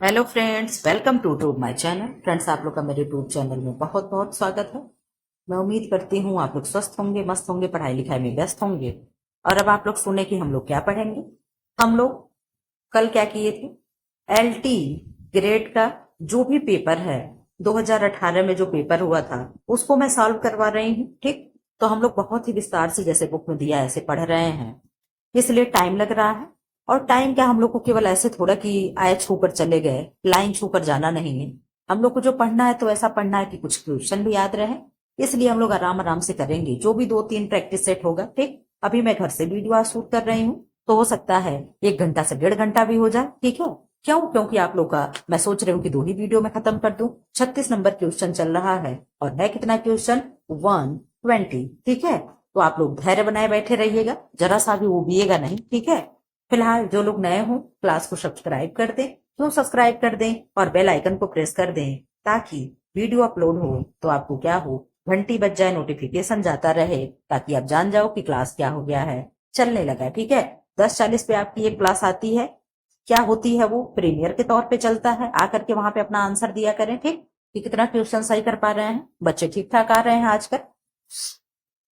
Hello friends, welcome to my channel. Friends, आप लोग का मेरे यूट्यूब चैनल में बहुत बहुत स्वागत है। मैं उम्मीद करती हूँ आप लोग स्वस्थ होंगे, मस्त होंगे, पढ़ाई लिखाई में व्यस्त होंगे। और अब आप लोग सुने कि हम लोग क्या पढ़ेंगे। हम लोग कल क्या किए थे, एलटी ग्रेड का जो भी पेपर है 2018 में जो पेपर हुआ था उसको मैं सॉल्व करवा रही हूँ। ठीक, तो हम लोग बहुत ही विस्तार से जैसे बुक में दिया ऐसे पढ़ रहे हैं, इसलिए टाइम लग रहा है। और टाइम क्या, हम लोग को केवल ऐसे थोड़ा कि आए छू कर चले गए, लाइन छू कर जाना नहीं है। हम लोग को जो पढ़ना है तो ऐसा पढ़ना है कि कुछ क्वेश्चन भी याद रहे। इसलिए हम लोग आराम आराम से करेंगे, जो भी 2-3 प्रैक्टिस सेट होगा। ठीक, अभी मैं घर से वीडियो शूट कर रही हूँ, तो हो सकता है 1 घंटा से 1.5 घंटा भी हो जाए। ठीक है, क्यों? क्योंकि आप लोग का मैं सोच रही हूँ कि 2 ही वीडियो में खत्म कर दूं। 36 नंबर क्वेश्चन चल रहा है और है कितना क्वेश्चन, 120। ठीक है, तो आप लोग धैर्य बनाए बैठे रहिएगा, जरा सा भी उबिएगा नहीं। ठीक है, फिलहाल जो लोग नए हो क्लास को सब्सक्राइब कर दें, क्यों सब्सक्राइब कर दें और बेल आइकन को प्रेस कर दें, ताकि वीडियो अपलोड हो तो आपको क्या हो, घंटी बज जाए, नोटिफिकेशन जाता रहे, ताकि आप जान जाओ कि क्लास क्या हो गया है, चलने लगा है। ठीक है, 10:40 पे आपकी एक क्लास आती है। क्या होती है वो, प्रीमियर के तौर पे चलता है। आकर के वहां पे अपना आंसर दिया करें। ठीक, कि कितना क्वेश्चन सही कर पा रहे हैं बच्चे, ठीक ठाक आ रहे हैं आजकल।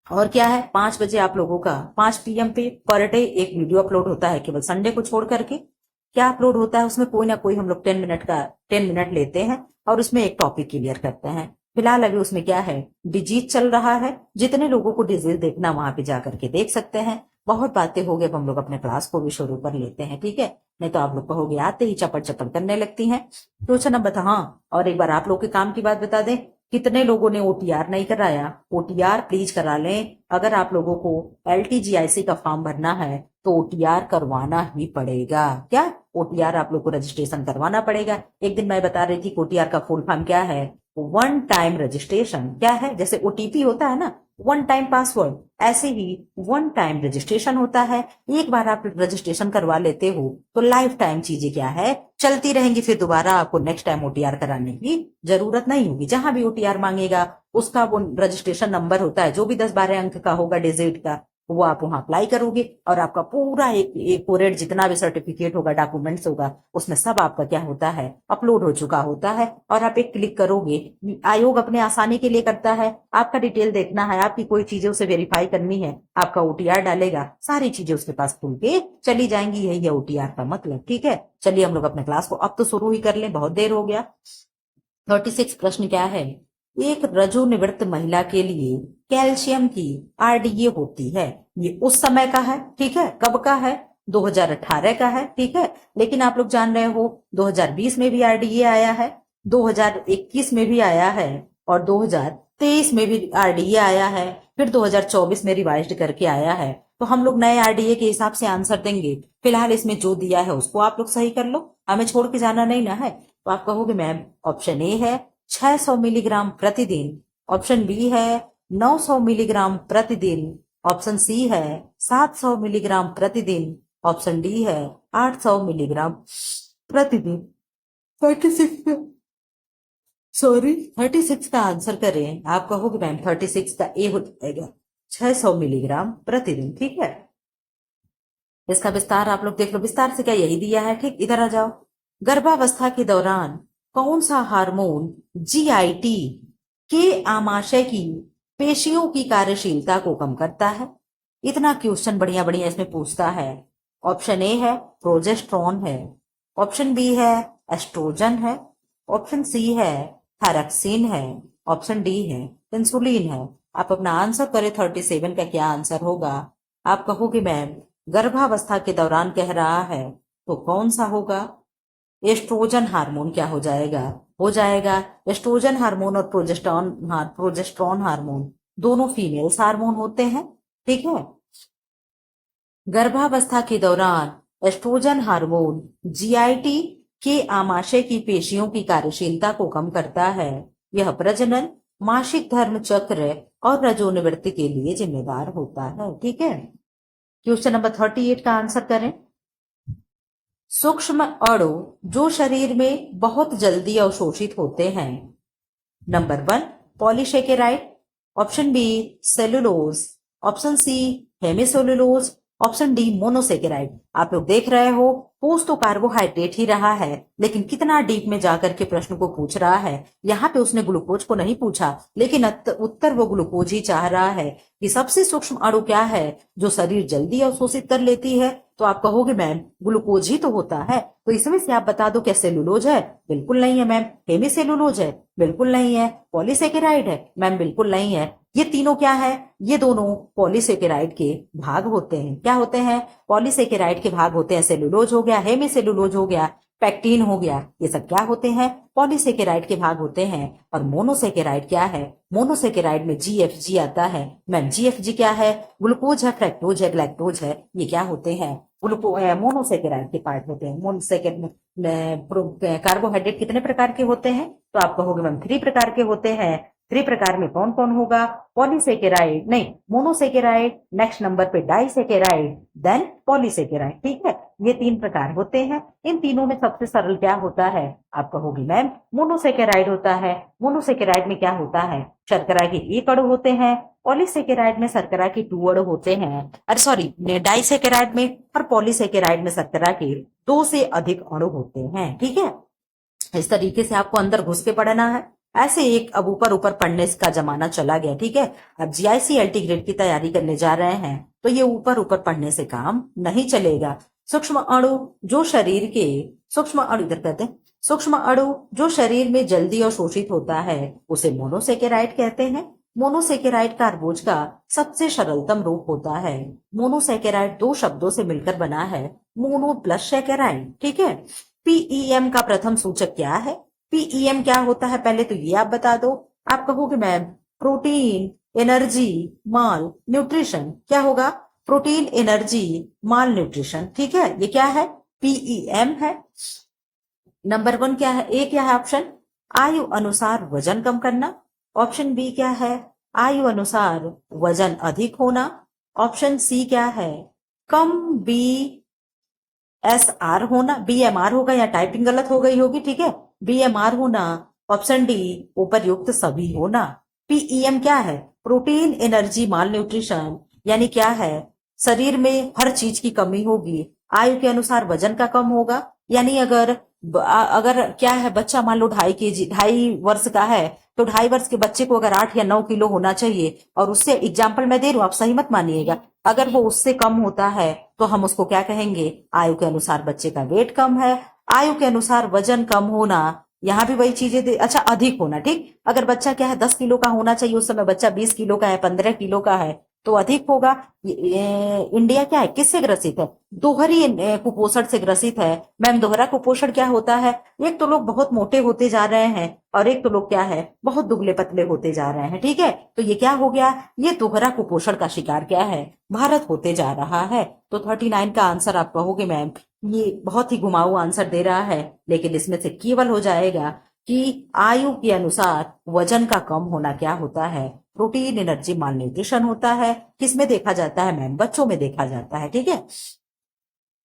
और क्या है, 5 बजे आप लोगों का 5 PM पे पर डे एक वीडियो अपलोड होता है, केवल संडे को छोड़ करके। क्या अपलोड होता है उसमें, कोई ना कोई हम लोग 10 मिनट लेते हैं और उसमें एक टॉपिक क्लियर करते हैं। फिलहाल अभी उसमें क्या है, डिजीज चल रहा है। जितने लोगों को डिजीज देखना वहां पे जाकर के देख सकते हैं। बहुत बातें हो गई, अब हम लोग अपने क्लास को भी शुरू कर लेते हैं। ठीक है, नहीं तो आप लोग कहोगे आते ही चपड़ चपड़ करने लगती हैं। तो अच्छा, ना बता, हाँ, और एक बार आप लोग के काम की बात बता दें, कितने लोगों ने ओटीआर नहीं कराया? ओटीआर प्लीज करा लें। अगर आप लोगों को एलटीजीआईसी का फॉर्म भरना है तो ओटीआर करवाना ही पड़ेगा। क्या, ओटीआर आप लोग को रजिस्ट्रेशन करवाना पड़ेगा। एक दिन मैं बता रही थी कि ओटीआर का फुल फॉर्म क्या है, वन टाइम रजिस्ट्रेशन। क्या है, जैसे ओटीपी होता है ना, वन टाइम पासवर्ड, ऐसे ही वन टाइम रजिस्ट्रेशन होता है। एक बार आप रजिस्ट्रेशन करवा लेते हो तो लाइफ टाइम चीजें क्या है, चलती रहेंगी। फिर दोबारा आपको नेक्स्ट टाइम ओटीआर कराने की जरूरत नहीं होगी। जहां भी ओटीआर मांगेगा उसका वो रजिस्ट्रेशन नंबर होता है, जो भी 10-12 अंक का होगा डिजिट का, वो आप वहां अप्लाई करोगे और आपका पूरा एक कोरेट जितना भी सर्टिफिकेट होगा, डॉक्यूमेंट्स होगा, उसमें सब आपका क्या होता है, अपलोड हो चुका होता है। और आप एक क्लिक करोगे। आयोग अपने आसानी के लिए करता है, आपका डिटेल देखना है, आपकी कोई चीजें उसे वेरीफाई करनी है, आपका ओटीआर डालेगा, सारी चीजें उसके पास खुल के चली जाएंगी। यही है ओटीआर का मतलब। ठीक है, चलिए हम लोग अपने क्लास को अब तो शुरू ही कर लें, बहुत देर हो गया। 36 प्रश्न क्या है, एक रजोनिवृत्त महिला के लिए कैल्शियम की आरडीए होती है। ये उस समय का है। ठीक है, कब का है, 2018 का है। ठीक है, लेकिन आप लोग जान रहे हो 2020 में भी आरडीए आया है, 2021 में भी आया है और 2023 में भी आरडीए आया है, फिर 2024 में रिवाइज्ड करके आया है। तो हम लोग नए आरडीए के हिसाब से आंसर देंगे। फिलहाल इसमें जो दिया है उसको आप लोग सही कर लो, हमें छोड़ के जाना नहीं ना है। तो आप कहोगे मैम, ऑप्शन ए है 600 मिलीग्राम प्रतिदिन, ऑप्शन बी है 900 मिलीग्राम प्रतिदिन, ऑप्शन सी है 700 मिलीग्राम प्रतिदिन, ऑप्शन डी है 800 मिलीग्राम प्रतिदिन। 36, सॉरी, 36 का आंसर करें। आप कहोगे मैम 36 का ए हो जाएगा 600 मिलीग्राम प्रतिदिन। ठीक है, इसका विस्तार आप लोग देख लो, विस्तार से क्या यही दिया है। ठीक, इधर आ जाओ। गर्भावस्था के दौरान कौन सा हार्मोन जीआईटी के आमाशय की पेशियों की कार्यशीलता को कम करता है? इतना क्वेश्चन बढ़िया बढ़िया इसमें पूछता है। ऑप्शन ए है प्रोजेस्ट्रॉन है, ऑप्शन बी है एस्ट्रोजन है, ऑप्शन सी है थायरक्सिन है, ऑप्शन डी है इंसुलिन है। आप अपना आंसर करें, 37 का क्या आंसर होगा? आप कहोगे मैम गर्भावस्था के दौरान कह रहा है तो कौन सा होगा? एस्ट्रोजन हार्मोन क्या हो जाएगा? हो जाएगा एस्ट्रोजन हार्मोन और प्रोजेस्ट्रॉन हार्मोन, दोनों फीमेल्स हार्मोन होते हैं। ठीक है, गर्भावस्था के दौरान एस्ट्रोजन हार्मोन जीआईटी के आमाशय की पेशियों की कार्यशीलता को कम करता है। यह प्रजनन, मासिक धर्म चक्र और रजोनिवृत्ति के लिए जिम्मेदार होता है। ठीक है, क्वेश्चन नंबर 38 का आंसर करें। सूक्ष्म अणु जो शरीर में बहुत जल्दी अवशोषित होते हैं। Number 1 polysaccharide, option B cellulose, option C hemicellulose, option D monosaccharide. आप लोग देख रहे हो पूछ तो कार्बोहाइड्रेट ही रहा है, लेकिन कितना डीप में जाकर के प्रश्न को पूछ रहा है। यहाँ पे उसने ग्लूकोज को नहीं पूछा, लेकिन उत्तर वो ग्लूकोज ही चाह रहा है कि सबसे सूक्ष्म अणु क्या है जो शरीर जल्दी अवशोषित कर लेती है। तो आप कहोगे मैम ग्लूकोज ही तो होता है, तो इसमें से आप बता दो क्या सेलुलोज है? बिल्कुल नहीं है मैम। हेमी सेलुलोज है? बिल्कुल नहीं है। पॉलीसेकेराइड है? मैम बिल्कुल नहीं है। ये तीनों क्या है? ये दोनों पॉलीसेकेराइड के भाग होते हैं। क्या होते हैं? पॉलीसेकेराइड के भाग होते हैं। सेलुलोज हो गया, हेमी सेलुलोज हो गया, पैक्टीन हो गया, ये सब क्या होते हैं? पॉलीसेकेराइड के भाग होते हैं। और मोनोसेकेराइड क्या है? मोनोसेकेराइड में जीएफजी आता है। मैम जीएफजी क्या है? ग्लूकोज है, फ्रैक्टोज है, ग्लैक्टोज है, ये क्या होते हैं? मोनोसेकेराइड के पार्ट होते हैं। मोनोसेकेराइड कार्बोहाइड्रेट कितने प्रकार के होते हैं? तो आप कहोगे मैम 3 प्रकार के होते हैं। 3 प्रकार में कौन कौन होगा? पॉलीसेकेराइड नहीं, मोनोसेकेराइड, नेक्स्ट नंबर पे डाइसेकेराइड, देन पॉलीसेकेराइड। ठीक है, ये 3 प्रकार होते हैं। इन तीनों में सबसे सरल क्या होता है? आप कहोगी मैम मोनोसेकेराइड होता है। मोनोसेकेराइड में क्या होता है? शर्करा के 1 अणु होते हैं। पॉलीसेकेराइड में शर्करा के 2 अणु होते हैं। अरे सॉरी, डाइसेकेराइड में और पॉलीसेकेराइड में शर्करा के 2 से अधिक अणु होते हैं। ठीक है, इस तरीके से आपको अंदर घुस के पढ़ना है। ऐसे एक अब ऊपर ऊपर पढ़ने का जमाना चला गया। ठीक है, अब जीआईसी एलटी ग्रेड की तैयारी करने जा रहे हैं, तो ये ऊपर ऊपर पढ़ने से काम नहीं चलेगा। सूक्ष्म अणु जो शरीर के सूक्ष्म अणु इधर कहते हैं, सूक्ष्म अणु जो शरीर में जल्दी अवशोषित होता है उसे मोनोसेकेराइड कहते हैं। मोनोसेकेराइड कार्बोज का सबसे सरलतम रूप होता है। मोनोसेकेराइड 2 शब्दों से मिलकर बना है, मोनो प्लस सेकेराइड। ठीक है, पीईएम का प्रथम सूचक क्या है? पीईएम क्या होता है पहले तो ये आप बता दो। आप कहोगे मैम प्रोटीन, एनर्जी, माल, न्यूट्रिशन। क्या होगा? प्रोटीन, एनर्जी, माल, न्यूट्रिशन। ठीक है, ये क्या है? पीईएम है। नंबर 1 क्या है? ए क्या है ऑप्शन? आयु अनुसार वजन कम करना। ऑप्शन बी क्या है? आयु अनुसार वजन अधिक होना। ऑप्शन सी क्या है? कम बी एस आर होना। बीएमआर होगा, या टाइपिंग गलत हो गई होगी। ठीक है, बीएमआर होना। ऑप्शन डी उपर्युक्त सभी होना। पीईएम क्या है? प्रोटीन, एनर्जी, माल न्यूट्रिशन, यानी क्या है? शरीर में हर चीज की कमी होगी। आयु के अनुसार वजन का कम होगा, यानी अगर अगर क्या है, बच्चा मान लो 2.5 kg 2.5 वर्ष का है, तो 2.5 वर्ष के बच्चे को अगर 8 या 9 किलो होना चाहिए, और उससे एग्जाम्पल मैं दे रहा हूं, आप सही मत मानिएगा, अगर वो उससे कम होता है तो हम उसको क्या कहेंगे? आयु के अनुसार बच्चे का वेट कम है। आयु के अनुसार वजन कम होना, यहाँ भी वही चीजें अच्छा अधिक होना। ठीक, अगर बच्चा क्या है 10 किलो का होना चाहिए, उस समय बच्चा 20 किलो का है, 15 किलो का है, तो अधिक होगा। इंडिया क्या है, किससे ग्रसित है? दोहरी कुपोषण से ग्रसित है। मैम दोहरा कुपोषण क्या होता है? एक तो लोग बहुत मोटे होते जा रहे हैं, और एक तो लोग क्या है, बहुत दुबले पतले होते जा रहे हैं। ठीक है, तो ये क्या हो गया? ये दोहरा कुपोषण का शिकार क्या है? भारत होते जा रहा है। तो 39 का आंसर आप कहोगे मैम ये बहुत ही घुमाऊ आंसर दे रहा है, लेकिन इसमें से केवल हो जाएगा कि आयु के अनुसार वजन का कम होना क्या होता है? प्रोटीन, एनर्जी, माल न्यूट्रिशन होता है। किसमें देखा जाता है मैम? बच्चों में देखा जाता है। ठीक है,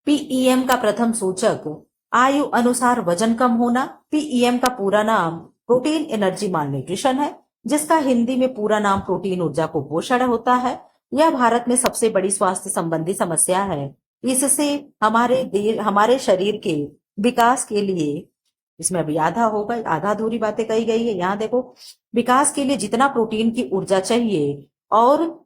पीईएम का प्रथम सूचक आयु अनुसार वजन कम होना। पीईएम का पूरा नाम प्रोटीन, एनर्जी, माल न्यूट्रिशन है, जिसका हिंदी में पूरा नाम प्रोटीन ऊर्जा कुपोषण होता है। यह भारत में सबसे बड़ी स्वास्थ्य संबंधी समस्या है। इससे हमारे शरीर के विकास के लिए, इसमें अभी आधा होगा, आधा अधूरी बातें कही गई है। यहाँ देखो, विकास के लिए जितना प्रोटीन की ऊर्जा चाहिए और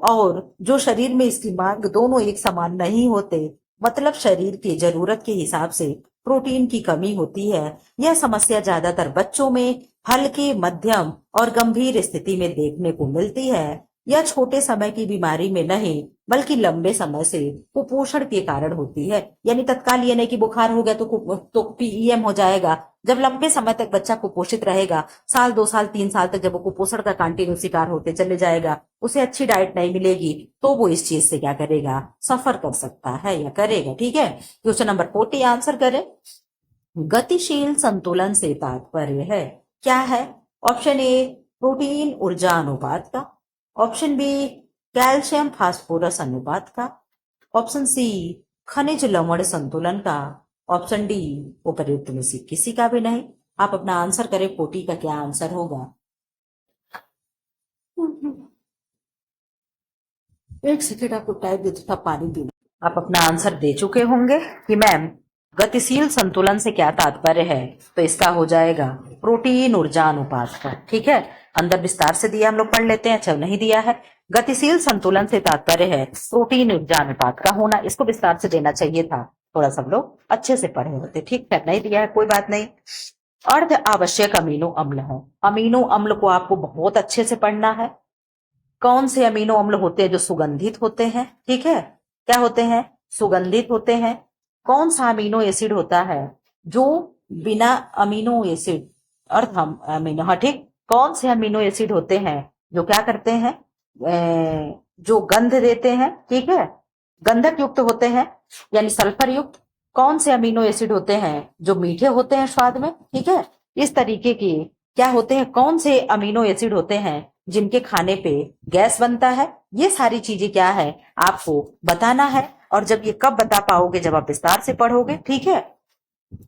और जो शरीर में इसकी मांग, दोनों एक समान नहीं होते। मतलब शरीर की जरूरत के हिसाब से प्रोटीन की कमी होती है। यह समस्या ज्यादातर बच्चों में हल्की, मध्यम और गंभीर स्थिति में देखने को मिलती है। यह छोटे समय की बीमारी में नहीं, बल्कि लंबे समय से कुपोषण के कारण होती है। यानी तत्काल ये नहीं कि बुखार हो गया तो पीईएम हो जाएगा। जब लंबे समय तक बच्चा कुपोषित रहेगा, साल 2 साल 3 साल तक जब वो कुपोषण का कंटिन्यू शिकार होते चले जाएगा, उसे अच्छी डाइट नहीं मिलेगी, तो वो इस चीज से क्या करेगा? सफर कर सकता है या करेगा। ठीक है, क्वेश्चन नंबर 40 आंसर करें। गतिशील संतुलन से तात्पर्य है क्या है? ऑप्शन ए प्रोटीन ऊर्जा अनुपात का। ऑप्शन बी कैल्शियम फास्फोरस अनुपात का। ऑप्शन सी खनिज लवण संतुलन का। ऑप्शन डी उपर्युक्त में से किसी का भी नहीं। आप अपना आंसर करें, 40 का क्या आंसर होगा? एक सेकेंड आपको टाइम देता था, पानी पीना। आप अपना आंसर दे चुके होंगे कि मैम गतिशील संतुलन से क्या तात्पर्य है, तो इसका हो जाएगा प्रोटीन ऊर्जा अनुपात का। ठीक है, अंदर विस्तार से दिया, हम लोग पढ़ लेते हैं। अच्छा, नहीं दिया है। गतिशील संतुलन से तात्पर्य है प्रोटीन ऊर्जा अनुपात का होना। इसको विस्तार से देना चाहिए था, थोड़ा सब लोग अच्छे से पढ़े होते। ठीक है, नहीं दिया है, कोई बात नहीं। अर्ध आवश्यक अमीनो अम्ल है। अमीनो अम्ल को आपको बहुत अच्छे से पढ़ना है। कौन से अमीनो अम्ल होते हैं जो सुगंधित होते हैं? ठीक है, क्या होते हैं? सुगंधित होते हैं। कौन सा अमीनो एसिड होता है जो बिना अमीनो एसिड अर्थ हम अमीनो, हाँ ठीक, कौन से अमीनो एसिड होते हैं जो क्या करते हैं, जो गंध देते हैं? ठीक है, गंधक युक्त होते हैं यानी सल्फर युक्त। कौन से अमीनो एसिड होते हैं जो मीठे होते हैं स्वाद में? ठीक है, इस तरीके के क्या होते हैं, कौन से अमीनो एसिड होते हैं जिनके खाने पे गैस बनता है? ये सारी चीजें क्या है आपको बताना है। और जब ये कब बता पाओगे? जब आप विस्तार से पढ़ोगे। ठीक है,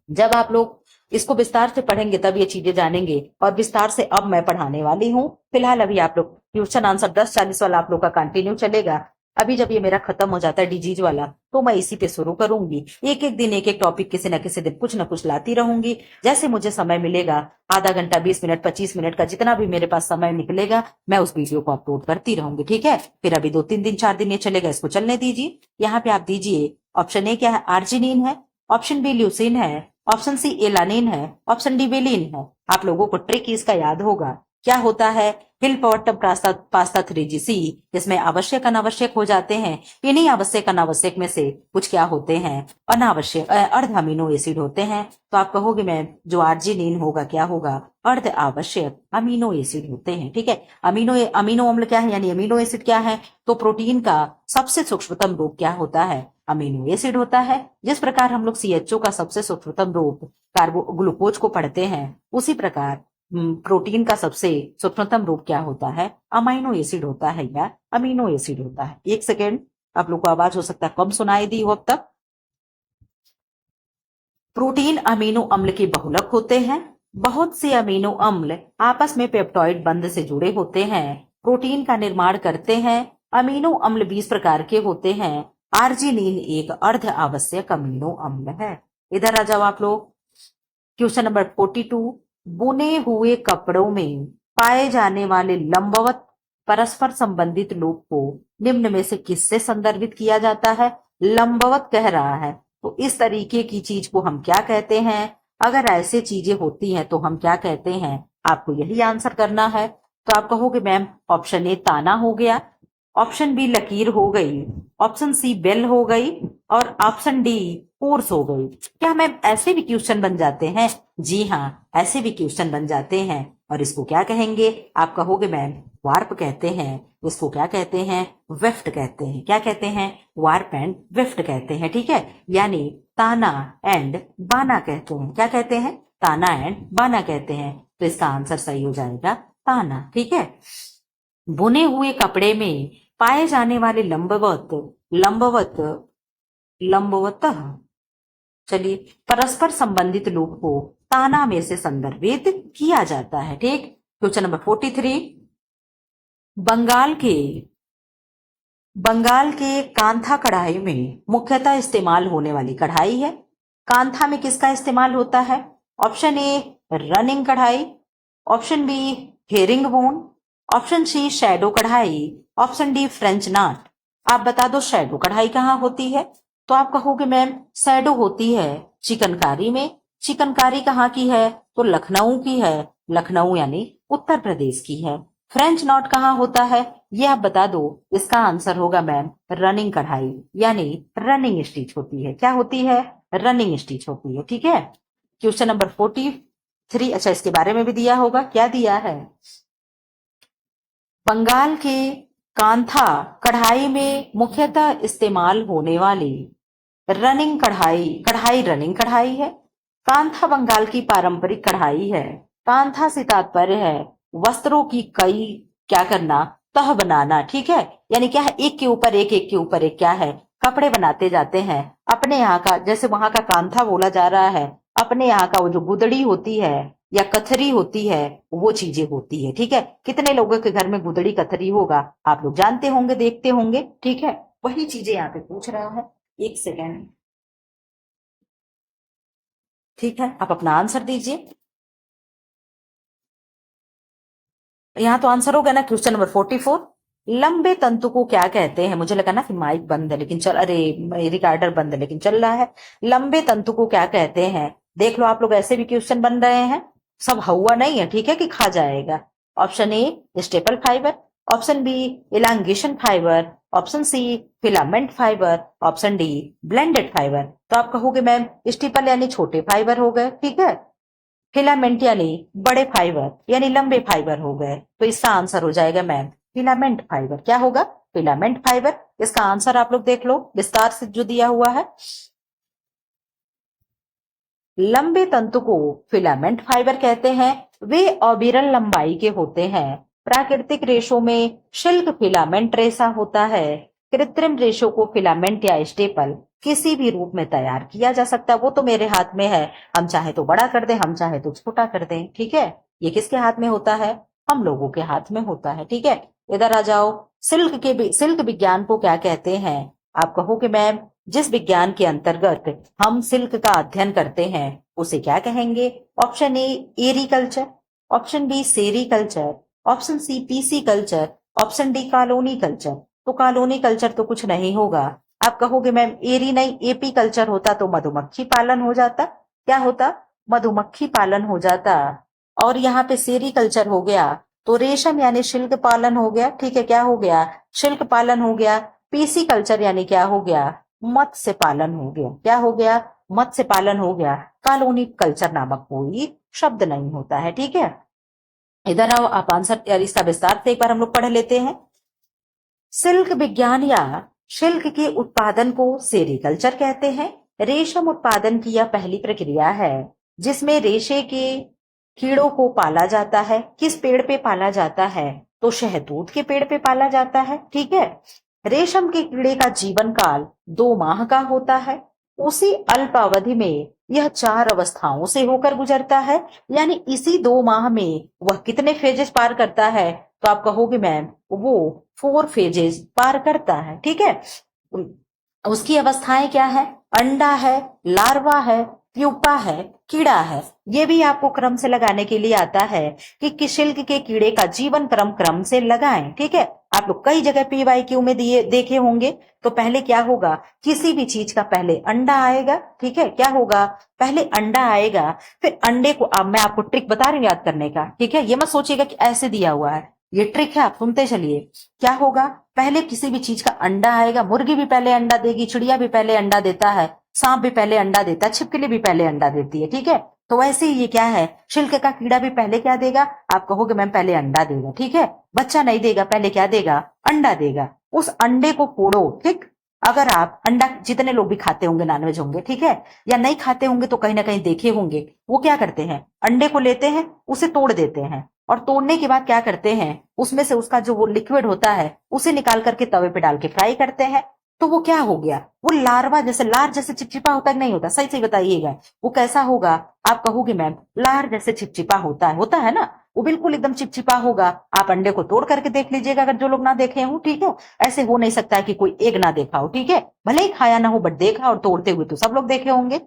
जब आप लोग इसको विस्तार से पढ़ेंगे तब ये चीजें जानेंगे। और विस्तार से अब मैं पढ़ाने वाली हूँ। फिलहाल अभी आप लोग ट्यूशन आंसर 10:40 वाला आप लोग का कंटिन्यू चलेगा। अभी जब ये मेरा खत्म हो जाता है डिजीज वाला, तो मैं इसी पे शुरू करूंगी। एक एक दिन एक एक टॉपिक किसी न किसी दिन कुछ न कुछ लाती रहूंगी। जैसे मुझे समय मिलेगा, आधा घंटा, 20 मिनट, 25 मिनट का जितना भी मेरे पास समय निकलेगा, मैं उस वीडियो को अपलोड करती रहूंगी। ठीक है, फिर अभी 2-3 दिन 4 दिन ये चलेगा, इसको चलने दीजिए। यहाँ पे आप दीजिए, ऑप्शन ए क्या है? आर्जिनिन है। ऑप्शन बी ल्यूसिन है। ऑप्शन सी एलानिन है। ऑप्शन डी वेलिन है। आप लोगों को ट्रिक इसका याद होगा। क्या होता है? हिल पॉटम पास्ता 3GC, इसमें आवश्यक अनावश्यक हो जाते हैं। इन्हीं आवश्यक अनावश्यक में से कुछ क्या होते हैं? अनावश्यक अर्ध अमीनो एसिड होते हैं। तो आप कहोगे मैम जो आर्जिनिन होगा क्या होगा? अर्ध आवश्यक अमीनो एसिड होते हैं। ठीक है, अमीनो अम्ल क्या है यानी अमीनो एसिड क्या है? तो प्रोटीन का सबसे सूक्ष्मतम रूप क्या होता है? अमीनो एसिड होता है। जिस प्रकार हम लोग CHO का सबसे सूक्ष्मतम रूप ग्लूकोज को पढ़ते हैं, उसी प्रकार प्रोटीन का सबसे सूक्ष्मतम रूप क्या होता है? अमीनो एसिड होता है या अमीनो एसिड होता है। एक सेकेंड, आप लोग को आवाज हो सकता है कम सुनाई दी हो अब तक। प्रोटीन अमीनो अम्ल के बहुलक होते हैं। बहुत से अमीनो अम्ल आपस में पेप्टॉइड बंध से जुड़े होते हैं, प्रोटीन का निर्माण करते हैं। अमीनो अम्ल 20 प्रकार के होते हैं। आर्जिनिन एक अर्ध आवश्यक अमीनो अम्ल है। इधर आ जाओ आप लोग। क्वेश्चन नंबर 42, बुने हुए कपड़ों में पाए जाने वाले लंबवत परस्पर संबंधित लोग को निम्न में से किससे संदर्भित किया जाता है? लंबवत कह रहा है, तो इस तरीके की चीज को हम क्या कहते हैं? अगर ऐसे चीजें होती हैं तो हम क्या कहते हैं? आपको यही आंसर करना है। तो आप कहोगे मैम ऑप्शन ए ताना हो गया, ऑप्शन बी लकीर हो गई, ऑप्शन सी बेल हो गई, और ऑप्शन डी कोर्स हो गई। क्या मैम ऐसे भी क्वेश्चन बन जाते हैं? जी हाँ, ऐसे भी क्वेश्चन बन जाते हैं। और इसको क्या कहेंगे? आप कहोगे मैम वार्प कहते हैं। इसको क्या कहते हैं? वेफ्ट कहते हैं। क्या कहते हैं? वार्प एंड वेफ्ट कहते हैं। ठीक है, यानी ताना एंड बाना कहते हैं। क्या कहते हैं? ताना एंड बाना कहते हैं। तो इसका आंसर सही हो जाएगा ताना। ठीक है, बुने हुए कपड़े में पाए जाने वाले लंबवत लंबवत लंबवतः चलिए परस्पर संबंधित लोग को ताना में से संदर्भित किया जाता है। ठीक, क्वेश्चन नंबर 43, बंगाल के कांथा कढ़ाई में मुख्यतः इस्तेमाल होने वाली कढ़ाई है। कांथा में किसका इस्तेमाल होता है? ऑप्शन ए रनिंग कढ़ाई, option B herringbone, option C shadow कढ़ाई, ऑप्शन डी फ्रेंच नाट। आप बता दो शैडो कढ़ाई कहाँ होती है? तो आप कहोगे मैम शैडो होती है चिकनकारी में। चिकनकारी कहाँ की है? तो लखनऊ की है। लखनऊ यानी उत्तर प्रदेश की है। फ्रेंच नॉट कहाँ होता है? ये आप बता दो। इसका आंसर होगा मैम रनिंग कढ़ाई, यानी रनिंग स्टिच होती है। क्या होती है? रनिंग स्टिच होती है। ठीक है, क्वेश्चन नंबर 43, अच्छा इसके बारे में भी दिया होगा। क्या दिया है? बंगाल के कांथा कढ़ाई में मुख्यतः इस्तेमाल होने वाली रनिंग कढ़ाई रनिंग कढ़ाई है। कांथा बंगाल की पारंपरिक कढ़ाई है। कांथा से तात्पर्य है वस्त्रों की कई क्या करना, तह बनाना। ठीक है, यानी क्या है? एक के ऊपर एक, एक के ऊपर एक क्या है? कपड़े बनाते जाते हैं। अपने यहाँ का, जैसे वहां का कांथा बोला जा रहा है, अपने यहाँ का वो जो गुदड़ी होती है या कथरी होती है, वो चीजें होती है। ठीक है, कितने लोगों के घर में गुदड़ी कथरी होगा? आप लोग जानते होंगे, देखते होंगे। ठीक है, वही चीजें यहाँ पे पूछ रहा है। एक सेकेंड। ठीक है, आप अपना आंसर दीजिए। यहाँ तो आंसर हो गया ना, क्वेश्चन नंबर 44। लंबे तंतु को क्या कहते हैं? मुझे लगा ना कि माइक बंद है लेकिन चल, अरे रिकॉर्डर बंद है लेकिन चल रहा है। लंबे तंतु को क्या कहते हैं? देख लो आप लोग, ऐसे भी क्वेश्चन बन रहे हैं, सब हवा नहीं है, ठीक है, कि खा जाएगा। Option A staple fibre, option B elongation fibre, option C filament fibre, option D blended fibre. तो आप कहोगे मैम स्टीपल यानी छोटे फाइबर हो गए, ठीक है, फिलामेंट यानी बड़े फाइबर यानी लंबे फाइबर हो गए। तो इसका आंसर हो जाएगा मैम फिलामेंट फाइबर। क्या होगा? Filament fibre. इसका आंसर आप लोग देख लो विस्तार से जो दिया हुआ है। लंबे तंतु को फिलामेंट फाइबर कहते हैं। वे अविरल लंबाई के होते हैं। प्राकृतिक रेशों में शुष्क फिलामेंट रेशा होता है। कृत्रिम रेशों को फिलामेंट या स्टेपल किसी भी रूप में तैयार किया जा सकता है। वो तो मेरे हाथ में है, हम चाहे तो बड़ा कर दें, हम चाहे तो छोटा कर दें, ठीक है। ये किसके हाथ में होता है? हम लोगों के हाथ में होता है, ठीक है। इधर आ जाओ। सिल्क विज्ञान को क्या कहते हैं? आप कहोगे मैम जिस विज्ञान के अंतर्गत हम सिल्क का अध्ययन करते हैं उसे क्या कहेंगे? Option A ericulture, option B sericulture, option C pisciculture, option D colony culture. तो कॉलोनी कल्चर तो कुछ नहीं होगा। आप कहोगे मैम एरी नहीं एपी कल्चर होता तो मधुमक्खी पालन हो जाता। क्या होता? मधुमक्खी पालन हो जाता। और यहाँ पे सेरीकल्चर हो गया तो रेशम यानी शिल्क पालन हो गया, ठीक है, क्या हो गया? शिल्क पालन हो गया। पीसी कल्चर यानी क्या हो गया? मत्स्य पालन हो गया। क्या हो गया? मत्स्य पालन हो गया। कॉलोनी कल्चर नामक कोई शब्द नहीं होता है, ठीक है। इधर आओ, आप आंसर यार इसका विस्तार से एक बार हम लोग पढ़ लेते हैं। सिल्क विज्ञान या शिल्क के उत्पादन को सेरीकल्चर कहते हैं। रेशम उत्पादन की यह पहली प्रक्रिया है जिसमें रेशे के कीड़ों को पाला जाता है। किस पेड़ पे पाला जाता है? तो शहतूत के पेड़ पे पाला जाता है, ठीक है। रेशम के कीड़े का जीवन काल 2 माह का होता है। उसी अल्पावधि में यह 4 अवस्थाओं से होकर गुजरता है। यानी इसी 2 माह में वह कितने फेजेस पार करता है? तो आप कहोगे मैम वो 4 फेजेस पार करता है, ठीक है। उसकी अवस्थाएं क्या है? अंडा है, लार्वा है, प्यूपा है, कीड़ा है। ये भी आपको क्रम से लगाने के लिए आता है कि किशिल्क के कीड़े का जीवन क्रम से लगाएं, ठीक है। आप लोग कई जगह पीवाईक्यू में दिए देखे होंगे। तो पहले क्या होगा? किसी भी चीज का पहले अंडा आएगा, ठीक है। क्या होगा? पहले अंडा आएगा, फिर अंडे को, अब मैं आपको ट्रिक बता रही हूँ याद करने का, ठीक है। ये मत सोचिएगा कि ऐसे दिया हुआ है, ये ट्रिक है, आप सुनते चलिए। क्या होगा? पहले किसी भी चीज का अंडा आएगा। मुर्गी भी पहले अंडा देगी, चिड़िया भी पहले अंडा देता है, सांप भी पहले अंडा देता है, छिपकली भी पहले अंडा देती है, ठीक है। तो वैसे ही ये क्या है? शिल्क का कीड़ा भी पहले क्या देगा? आप कहोगे मैम पहले अंडा देगा, ठीक है। बच्चा नहीं देगा, पहले क्या देगा? अंडा देगा। उस अंडे को फोड़ो, ठीक। अगर आप अंडा, जितने लोग भी खाते होंगे नॉनवेज होंगे, ठीक है, या नहीं खाते होंगे तो कहीं ना कहीं देखे होंगे, वो क्या करते हैं? अंडे को लेते हैं, उसे तोड़ देते हैं, और तोड़ने के बाद क्या करते हैं? उसमें से उसका जो वो लिक्विड होता है उसे निकाल करके तवे पे डाल के फ्राई करते हैं। तो वो क्या हो गया? वो लार्वा जैसे, लार जैसे चिपचिपा होता है नहीं होता? सही सही बताइएगा, वो कैसा होगा? आप कहोगे मैम लार जैसे चिपचिपा होता है ना, वो बिल्कुल एकदम चिपचिपा होगा। आप अंडे को तोड़ करके देख लीजिएगा अगर जो लोग ना देखे हों, ठीक है। ऐसे हो नहीं सकता है कि कोई एग ना देखा हो, ठीक है, भले ही खाया ना हो बट देखा, और तोड़ते हुए तो सब लोग देखे होंगे।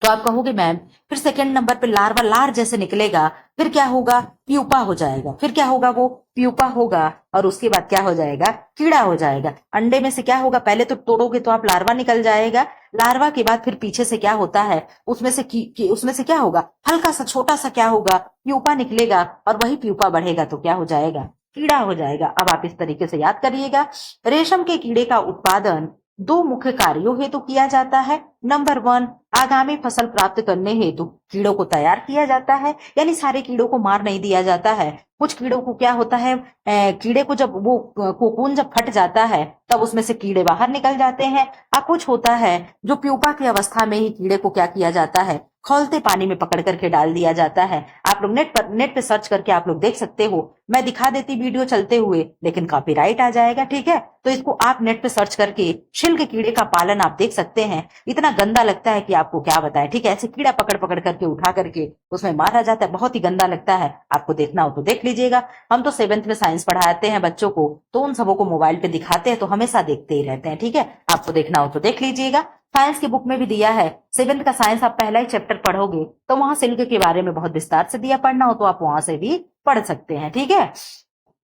तो आप कहोगे मैम फिर सेकंड नंबर पे लार्वा लार जैसे निकलेगा, फिर क्या होगा? प्यूपा हो जाएगा। फिर क्या होगा? वो प्यूपा होगा, और उसके बाद क्या हो जाएगा? कीड़ा हो जाएगा। अंडे में से क्या होगा? पहले तो तोड़ोगे तो आप लार्वा निकल जाएगा। लार्वा के बाद फिर पीछे से क्या होता है? उसमें से क्या होगा? हल्का सा छोटा सा क्या होगा? प्यूपा निकलेगा, और वही प्यूपा बढ़ेगा तो क्या हो जाएगा? कीड़ा हो जाएगा। अब आप इस तरीके से याद करिएगा। रेशम के कीड़े का उत्पादन 2 मुख्य कार्यों हेतु किया जाता है। नंबर 1, आगामी फसल प्राप्त करने हेतु कीड़ों को तैयार किया जाता है, यानी सारे कीड़ों को मार नहीं दिया जाता है। कुछ कीड़ों को क्या होता है, कीड़े को जब वो कोकून जब फट जाता है तब उसमें से कीड़े बाहर निकल जाते हैं। और कुछ होता है जो प्यूपा की अवस्था में ही कीड़े को क्या किया जाता है? खौलते पानी में पकड़ करके डाल दिया जाता है। आप लोग नेट पे सर्च करके आप लोग देख सकते हो। मैं दिखा देती वीडियो चलते हुए, लेकिन कॉपीराइट आ जाएगा, ठीक है। तो इसको आप नेट पे सर्च करके शिल्क कीड़े का पालन आप देख सकते हैं। इतना गंदा लगता है कि आपको क्या बताएं, ठीक है। ऐसे कीड़ा पकड़ पकड़ करके उठा करके उसमें मारा जाता है, बहुत ही गंदा लगता है। आपको देखना हो तो देख लीजिएगा। हम तो 7th में साइंस पढ़ाते हैं बच्चों को, तो उन सबों को मोबाइल पे दिखाते हैं, तो हमेशा देखते ही रहते हैं, ठीक है। आपको देखना हो तो देख लीजिएगा। साइंस की बुक में भी दिया है, 7th का साइंस आप पहला ही चैप्टर पढ़ोगे तो वहां सिल्क के बारे में बहुत विस्तार से दिया। पढ़ना हो तो आप वहां से भी पढ़ सकते हैं, ठीक है।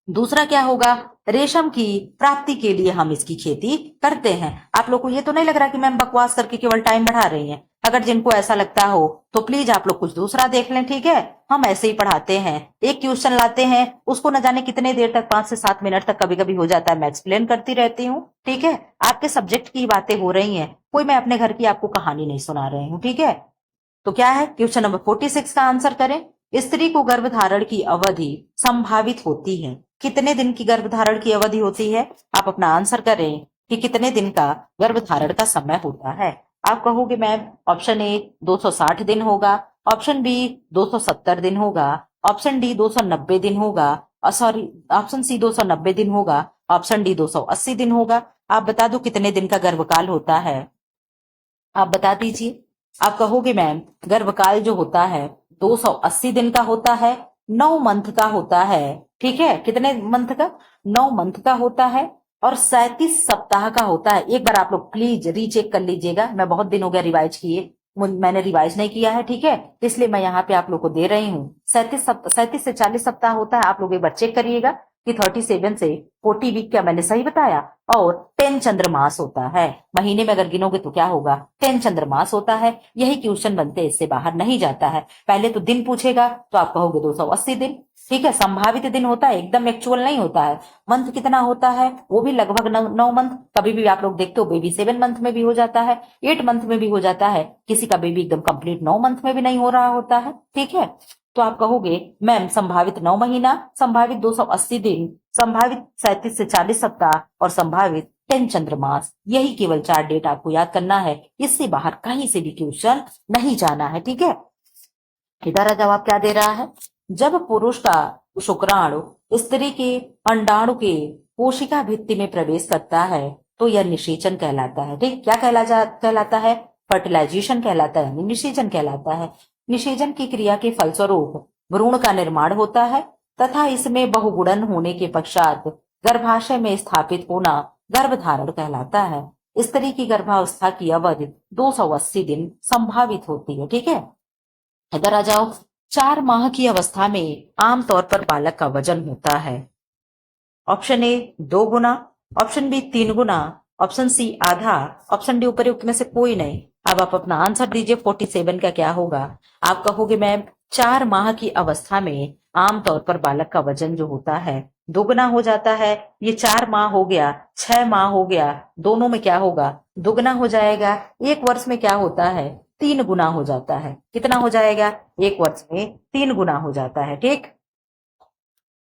दूसरा क्या होगा, रेशम की प्राप्ति के लिए हम इसकी खेती करते हैं। आप लोग को ये तो नहीं लग रहा कि मैम बकवास करके केवल टाइम बढ़ा रही हैं। अगर जिनको ऐसा लगता हो तो प्लीज आप लोग कुछ दूसरा देख लें, ठीक है। हम ऐसे ही पढ़ाते हैं, एक क्वेश्चन लाते हैं, उसको न जाने कितने देर तक, 5 से 7 मिनट तक कभी कभी हो जाता है, मैं एक्सप्लेन करती रहती हूँ, ठीक है। आपके सब्जेक्ट की बातें हो रही हैं, कोई मैं अपने घर की आपको कहानी नहीं सुना रही हूँ, ठीक है। तो क्या है, क्वेश्चन नंबर 46 का आंसर करें। स्त्री को गर्भधारण की अवधि संभावित होती है, कितने दिन की गर्भधारण की अवधि होती है। आप अपना आंसर करें कि कितने दिन का गर्भधारण का समय होता है। आप कहोगे मैम ऑप्शन ए 260 दिन होगा, ऑप्शन बी 270 दिन होगा, ऑप्शन डी 290 दिन होगा, सॉरी ऑप्शन सी 290 दिन होगा, ऑप्शन डी 280 दिन होगा। आप बता दो कितने दिन का गर्भकाल होता है, आप बता दीजिए। आप कहोगे मैम गर्भकाल जो होता है 280 दिन का होता है, 9 मंथ का होता है, ठीक है। कितने मंथ का, 9 मंथ का होता है, और 37 सप्ताह का होता है। एक बार आप लोग प्लीज रीचेक कर लीजिएगा, मैं बहुत दिन हो गया रिवाइज किए, मैंने रिवाइज नहीं किया है, ठीक है। इसलिए मैं यहाँ पे आप लोग को दे रही हूँ। 37 से 40 सप्ताह होता है। आप लोग एक बार चेक करिएगा कि 37 से 40 वीक, क्या मैंने सही बताया। और 10 चंद्रमास होता है, महीने में अगर गिनोगे तो क्या होगा, 10 चंद्रमास होता है। यही क्वेश्चन बनते, इससे बाहर नहीं जाता है। पहले तो दिन पूछेगा तो आप कहोगे 280 दिन, ठीक है। संभावित दिन होता है, एकदम एक्चुअल नहीं होता है। मंथ कितना होता है, वो भी लगभग 9 मंथ। कभी भी आप लोग देखते हो बेबी 7 मंथ में भी हो जाता है, 8 मंथ में भी हो जाता है, किसी का बेबी एकदम कंप्लीट 9 मंथ में भी नहीं हो रहा होता है, ठीक है। तो आप कहोगे मैम संभावित 9 महीना, संभावित 280 दिन, संभावित 37 से 40 सप्ताह, और संभावित 10 चंद्रमास। यही केवल 4 डेट आपको याद करना है, इससे बाहर कहीं से भी क्वेश्चन नहीं जाना है, ठीक है। इधर जवाब क्या दे रहा है, जब पुरुष का शुक्राणु स्त्री के अंडाणु के कोशिका भित्ति में प्रवेश करता है तो यह निषेचन कहलाता है, ठीक। क्या कहलाता है, फर्टिलाइजेशन कहलाता है, निषेचन कहलाता है। निषेचन की क्रिया के फलस्वरूप भ्रूण का निर्माण होता है तथा इसमें बहुगुणन होने के पश्चात गर्भाशय में स्थापित होना गर्भधारण कहलाता है। स्त्री की गर्भावस्था की अवधि 280 दिन संभावित होती है, ठीक है। इधर आ जाओ, 4 माह की अवस्था में आमतौर पर बालक का वजन होता है, ऑप्शन ए 2 गुना, ऑप्शन बी 3 गुना, ऑप्शन सी आधा, ऑप्शन डी उपयुक्त में से कोई नहीं। अब आप अपना आंसर दीजिए, 47 का क्या होगा। आप कहोगे मैम 4 माह की अवस्था में आमतौर पर बालक का वजन जो होता है दोगुना हो जाता है। ये 4 माह हो गया, 6 माह हो गया, दोनों में क्या होगा, दुगना हो जाएगा। 1 वर्ष में क्या होता है, 3 गुना हो जाता है। कितना हो जाएगा, 1 वर्ष में 3 गुना हो जाता है, ठीक।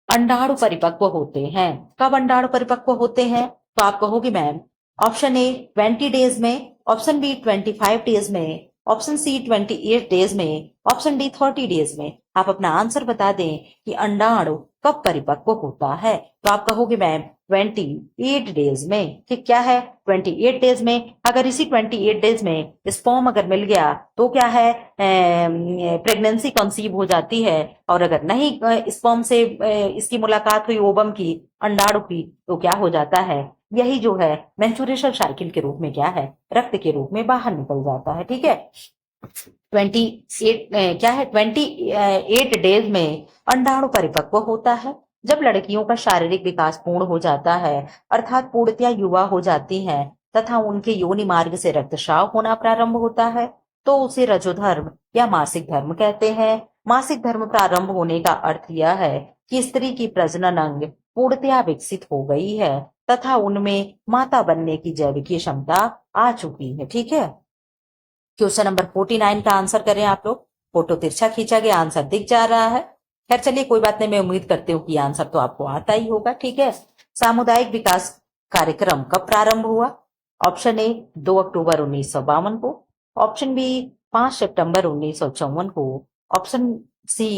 अंडाणु परिपक्व होते हैं, कब अंडाणु परिपक्व होते हैं, तो आप कहोगे मैम ऑप्शन ए 20 डेज में, ऑप्शन बी 25 डेज में, ऑप्शन सी 28 डेज में, ऑप्शन डी 30 डेज में। आप अपना आंसर बता दें कि अंडाणु कब परिपक्व होता है। तो आप कहोगे मैम 28 डेज में, ठीक। क्या है, 28 डेज में। अगर इसी 28 डेज में स्पर्म अगर मिल गया तो क्या है, प्रेगनेंसी कंसीव हो जाती है। और अगर नहीं स्पर्म से इसकी मुलाकात हुई, ओवम की, अंडाणु की, तो क्या हो जाता है, यही जो है मेंस्ट्रुएशन साइकिल के रूप में क्या है, रक्त के रूप में बाहर निकल जाता है, ठीक है। 28 क्या है, 28 डेज में अंडाणु परिपक्व होता है। जब लड़कियों का शारीरिक विकास पूर्ण हो जाता है, अर्थात पूर्णतया युवा हो जाती हैं तथा उनके योनि मार्ग से रक्तस्राव होना प्रारंभ होता है, तो उसे रजोधर्म या मासिक धर्म कहते हैं। मासिक धर्म प्रारंभ होने का अर्थ यह है कि स्त्री की प्रजनन अंग पूर्णतया विकसित हो गई है तथा उनमें माता बनने की जैविकीय क्षमता आ चुकी है, ठीक है। क्वेश्चन नंबर 49 का आंसर करें आप लोग। फोटो तिरछा खींचा गया, आंसर दिख जा रहा है। खैर चलिए कोई बात नहीं, मैं उम्मीद करती हूँ कि आंसर तो आपको आता ही होगा, ठीक है। सामुदायिक विकास कार्यक्रम कब प्रारंभ हुआ, ऑप्शन ए 2 अक्टूबर 1952 को, ऑप्शन बी 5 सितंबर 1954 को, ऑप्शन सी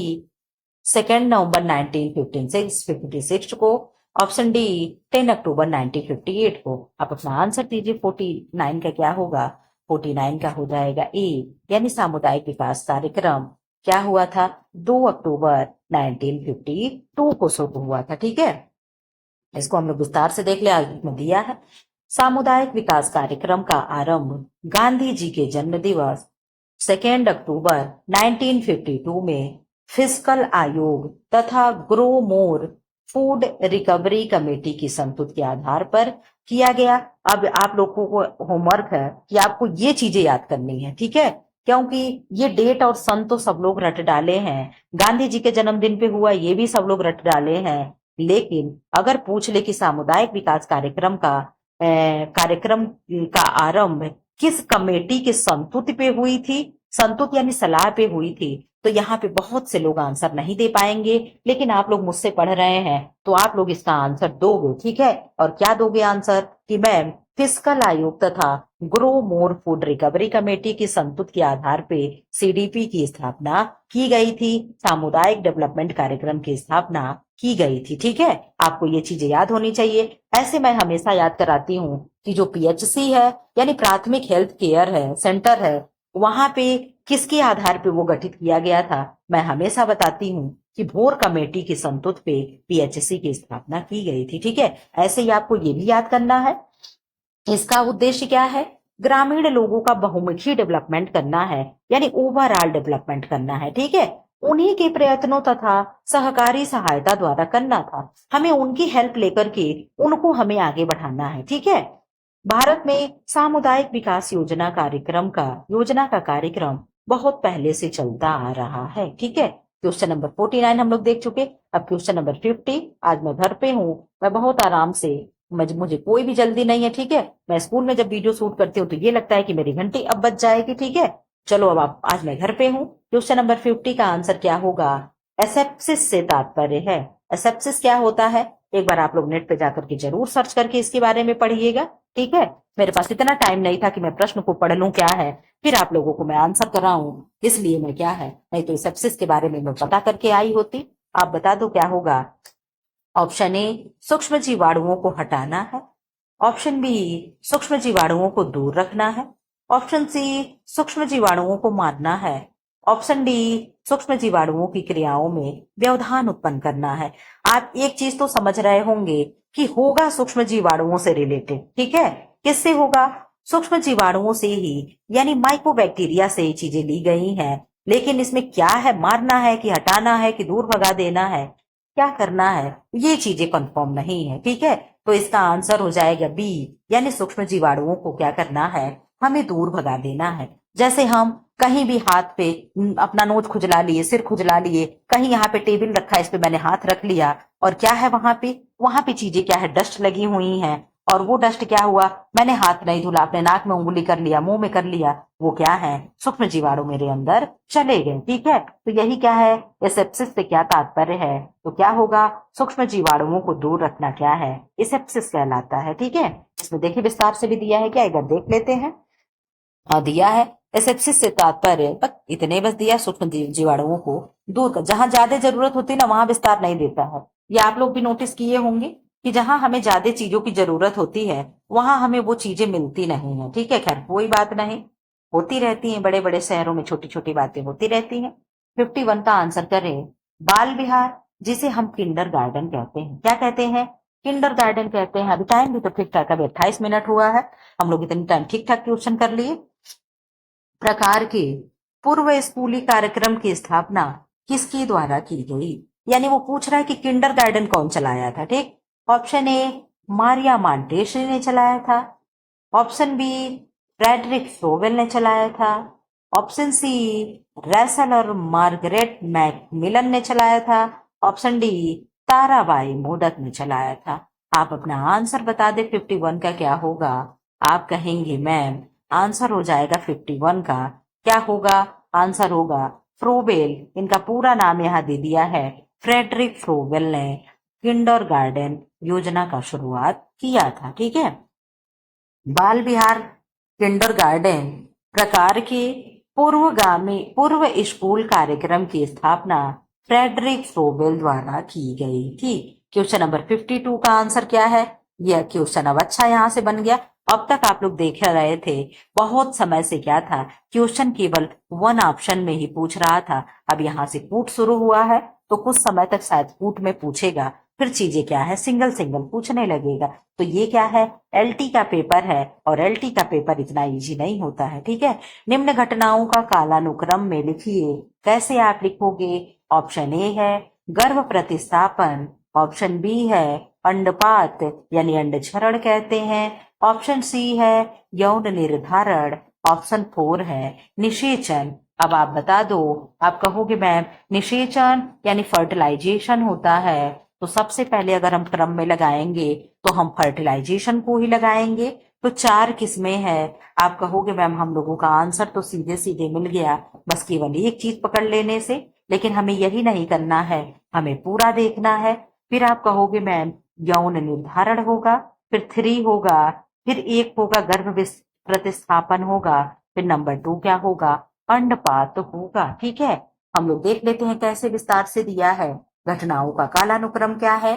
2 नवंबर 1956 को, ऑप्शन डी 10 अक्टूबर 1958 को। आप अपना आंसर दीजिए। 49 का क्या होगा? 49 का हो जाएगा ए, यानी सामुदायिक विकास कार्यक्रम क्या हुआ था? 2 अक्टूबर 1952 को शुरू हुआ था। ठीक है, इसको हम लोग विस्तार से देख ले, आज में दिया है। सामुदायिक विकास कार्यक्रम का आरंभ गांधी जी के जन्म दिवस 2 अक्टूबर 1952 में फिस्कल आयोग तथा grow more food recovery committee की संतुत के आधार पर किया गया। अब आप लोगों को होमवर्क है कि आपको ये चीजें याद करनी है, ठीक है, क्योंकि ये डेट और सन तो सब लोग रट डाले हैं, गांधी जी के जन्मदिन पे हुआ ये भी सब लोग रट डाले हैं, लेकिन अगर पूछ ले कि सामुदायिक विकास कार्यक्रम का आरंभ किस कमेटी के संतुति पे हुई थी, संतुत यानी सलाह पे हुई थी, तो यहाँ पे बहुत से लोग आंसर नहीं दे पाएंगे, लेकिन आप लोग मुझसे पढ़ रहे हैं तो आप लोग इसका आंसर दोगे, ठीक है। और क्या दोगे आंसर? कि मैम फिस्कल आयोग तथा grow more food recovery committee की संतुत के आधार पे सीडीपी की स्थापना की गई थी, सामुदायिक डेवलपमेंट कार्यक्रम की स्थापना की गई थी। ठीक है, आपको ये चीजें याद होनी चाहिए। ऐसे मैं हमेशा याद कराती हूँ कि जो पीएचसी है यानी प्राथमिक हेल्थ केयर है सेंटर है, वहां पे किसके आधार पे वो गठित किया गया था, मैं हमेशा बताती हूँ कि भोर कमेटी की संतुत पे पीएचसी की स्थापना की गई थी। ठीक है, ऐसे ही आपको ये भी याद करना है। इसका उद्देश्य क्या है? ग्रामीण लोगों का बहुमुखी डेवलपमेंट करना है, यानी ओवरऑल डेवलपमेंट करना है। ठीक है, उन्हीं के प्रयत्नों तथा सहकारी सहायता द्वारा करना था। हमें उनकी हेल्प लेकर के उनको हमें आगे बढ़ाना है। ठीक है, भारत में सामुदायिक विकास योजना का कार्यक्रम बहुत पहले से चलता आ रहा है। ठीक है, क्वेश्चन नंबर 49 हम लोग देख चुके। अब क्वेश्चन नंबर 50। आज मैं घर पे हूँ, मैं बहुत आराम से, मुझे कोई भी जल्दी नहीं है। ठीक है, मैं स्कूल में जब वीडियो शूट करती हूँ तो ये लगता है कि मेरी घंटी अब बज जाएगी। ठीक है, चलो अब आज मैं घर पे हूँ। क्वेश्चन नंबर 50 का आंसर क्या होगा? एसेप्सिस से तात्पर्य है। एसेप्सिस क्या होता है? एक बार आप लोग नेट पे जाकर के जरूर सर्च करके इसके बारे में पढ़िएगा। ठीक है, मेरे पास इतना टाइम नहीं था कि मैं प्रश्न को पढ़ लूं क्या है, फिर आप लोगों को मैं आंसर कराऊं, इसलिए मैं क्या है, नहीं तो सेप्सिस के बारे में मैं पता करके आई होती। आप बता दो क्या होगा? ऑप्शन ए सूक्ष्म जीवाणुओं को हटाना है, ऑप्शन बी सूक्ष्म जीवाणुओं को दूर रखना है, ऑप्शन सी सूक्ष्म जीवाणुओं को मारना है, ऑप्शन डी सूक्ष्म जीवाणुओं की क्रियाओं में व्यवधान उत्पन्न करना है। आप एक चीज तो समझ रहे होंगे कि होगा सूक्ष्म जीवाणुओं से रिलेटेड। ठीक है, किससे होगा? सूक्ष्म जीवाणुओं से ही, यानी माइकोबैक्टीरिया से ये चीजें ली गई हैं। लेकिन इसमें क्या है, मारना है कि हटाना है कि दूर भगा देना है, क्या करना है, ये चीजें कंफर्म नहीं है। ठीक है, तो इसका आंसर हो जाएगा बी, यानी सूक्ष्म जीवाणुओं को क्या करना है, हमें दूर भगा देना है। जैसे हम कहीं भी हाथ पे अपना नोज खुजला लिए, सिर खुजला लिए, कहीं यहाँ पे टेबल रखा है, इस पे मैंने हाथ रख लिया, और क्या है वहां पे चीजें क्या है, डस्ट लगी हुई हैं, और वो डस्ट क्या हुआ, मैंने हाथ नहीं धुला, अपने नाक में उंगली कर लिया, मुंह में कर लिया, वो क्या है, सूक्ष्म जीवाणु मेरे अंदर चले गए। ठीक है, तो यही क्या है, एसेप्सिस से क्या तात्पर्य है, तो क्या होगा, सूक्ष्म जीवाणुओं को दूर रखना क्या है, एसेप्सिस कहलाता है। ठीक है, इसमें देखिए विस्तार से भी दिया है, क्या एक बार देख लेते हैं। दिया है एसेप्सिस से तात्पर्य, बस इतने बस दिया, सूक्ष्म जीवाणुओं को दूर कर, जहां ज्यादा जरूरत होती है ना वहां विस्तार नहीं देता है। ये आप लोग भी नोटिस किए होंगे कि जहां हमें ज्यादा चीजों की जरूरत होती है वहां हमें वो चीजें मिलती नहीं है। ठीक है, खैर कोई बात नहीं, होती रहती है, बड़े बड़े शहरों में छोटी छोटी बातें होती रहती हैं। 51 का आंसर करें, बाल विहार, जिसे हम किंडर गार्डन कहते हैं। क्या कहते हैं? किंडर गार्डन कहते हैं। अभी टाइम भी तो ठीक ठाक, अभी 28 मिनट हुआ है, हम लोग इतनी टाइम ठीक ठाक क्वेश्चन कर लिए। प्रकार के पूर्व स्कूली कार्यक्रम की स्थापना किसके द्वारा की गई, यानी वो पूछ रहा है कि किंडर गार्डन कौन चलाया था। ठीक, ऑप्शन ए मारिया मांटेसरी ने चलाया था, ऑप्शन बी फ्रेडरिक फ्रोवेल ने चलाया था, ऑप्शन सी रैसल और मार्गरेट मैकमिलन ने चलाया था, ऑप्शन डी ताराबाई मोदक ने चलाया था। आप अपना आंसर बता दे 51 का क्या होगा। आप कहेंगे मैम आंसर हो जाएगा 51 का, क्या होगा, आंसर होगा फ्रोवेल। इनका पूरा नाम यहाँ दे दिया है, फ्रेडरिक फ्रोवेल ने किंडर गार्डन योजना का शुरुआत किया था। ठीक है, बाल विहार किंडर गार्डन प्रकार के पूर्व स्कूल कार्यक्रम की स्थापना फ्रेडरिक फ्रोबेल द्वारा की गई थी। क्वेश्चन नंबर 52 का आंसर क्या है? यह क्वेश्चन अब अच्छा यहां से बन गया। अब तक आप लोग देख रहे थे बहुत समय से क्या था, क्वेश्चन केवल वन ऑप्शन में ही पूछ रहा था। अब यहां से पुट शुरू हुआ है तो कुछ समय तक शायद पुट में पूछेगा, फिर चीजें क्या है सिंगल सिंगल पूछने लगेगा। तो ये क्या है, एलटी का पेपर है और एलटी का पेपर इतना इजी नहीं होता है, ठीक है। निम्न घटनाओं का कालानुक्रम में लिखिए। कैसे आप लिखोगे? ऑप्शन ए है गर्भ प्रतिस्थापन, ऑप्शन बी है अंडपात यानी अंडक्षरण कहते हैं, ऑप्शन सी है यौन निर्धारण, ऑप्शन 4 है निषेचन। अब आप बता दो, आप कहोगे मैम निषेचन यानी फर्टिलाइजेशन होता है, तो सबसे पहले अगर हम क्रम में लगाएंगे तो हम फर्टिलाइजेशन को ही लगाएंगे। तो 4 किस्में हैं। आप कहोगे मैम हम लोगों का आंसर तो सीधे सीधे मिल गया बस केवल एक चीज पकड़ लेने से, लेकिन हमें यही नहीं करना है, हमें पूरा देखना है। फिर आप कहोगे मैम यौन निर्धारण होगा, फिर 3 होगा, फिर एक होगा प्रतिस्थापन होगा, फिर नंबर 2 क्या होगा, अंडपात होगा, ठीक है। हम लोग देख लेते हैं कैसे विस्तार से दिया है। घटनाओं का कालानुक्रम क्या है,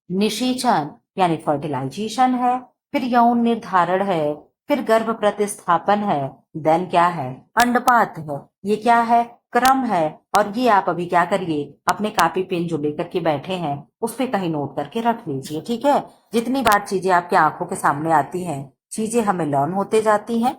निषेचन यानी फर्टिलाइजेशन है, फिर यौन निर्धारण है, फिर गर्भ प्रतिस्थापन है, देन क्या है, अंडपात है। ये क्या है, क्रम है। और ये आप अभी क्या करिए, अपने कॉपी पेन जो लेकर के बैठे हैं उस पे कहीं नोट करके रख लीजिए, ठीक है। जितनी बार चीजें आपके आंखों के सामने आती हैं, चीजें हमें लर्न होते जाती हैं।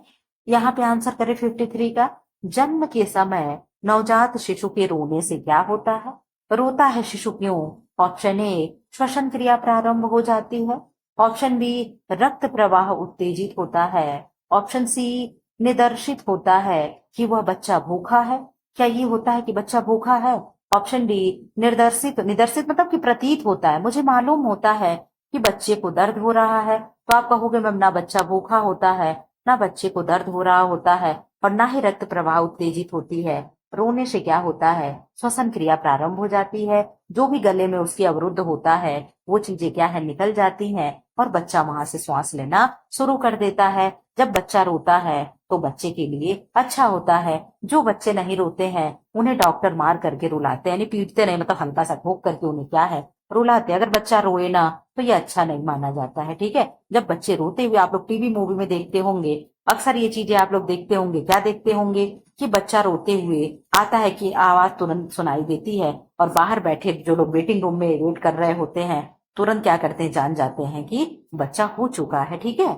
यहाँ पे आंसर करें 53 का। जन्म के समय नवजात शिशु के रोने से क्या होता है? रोता है शिशु क्यों? ऑप्शन ए श्वसन क्रिया प्रारंभ हो जाती है, ऑप्शन बी रक्त प्रवाह उत्तेजित होता है, ऑप्शन सी निदर्शित होता है कि वह बच्चा भूखा है। क्या ये होता है कि बच्चा भूखा है? ऑप्शन डी निर्दर्शित, निदर्शित मतलब कि प्रतीत होता है, मुझे मालूम होता है कि बच्चे को दर्द हो रहा है। तो आप कहोगे मैम ना बच्चा भूखा होता है, ना बच्चे को दर्द हो रहा होता है, और ना ही रक्त प्रवाह उत्तेजित होती है। रोने से क्या होता है, श्वसन क्रिया प्रारंभ हो जाती है, जो भी गले में उसकी अवरुद्ध होता है वो चीजें क्या है निकल जाती हैं, और बच्चा वहां से श्वास लेना शुरू कर देता है। जब बच्चा रोता है तो बच्चे के लिए अच्छा होता है। जो बच्चे नहीं रोते हैं उन्हें डॉक्टर मार करके रुलाते हैं, यानी पीटते नहीं, मतलब हल्का सा ठोक करके उन्हें क्या है रुलाते हैं। अगर बच्चा रोए ना तो ये अच्छा नहीं माना जाता है, ठीक है। जब बच्चे रोते हुए आप लोग टीवी मूवी में देखते होंगे, अक्सर ये चीजें आप लोग देखते होंगे, क्या देखते होंगे कि बच्चा रोते हुए आता है कि आवाज तुरंत सुनाई देती है, और बाहर बैठे जो लोग वेटिंग रूम में वेट कर रहे होते हैं तुरंत क्या करते हैं, जान जाते हैं कि बच्चा हो चुका है, ठीक है।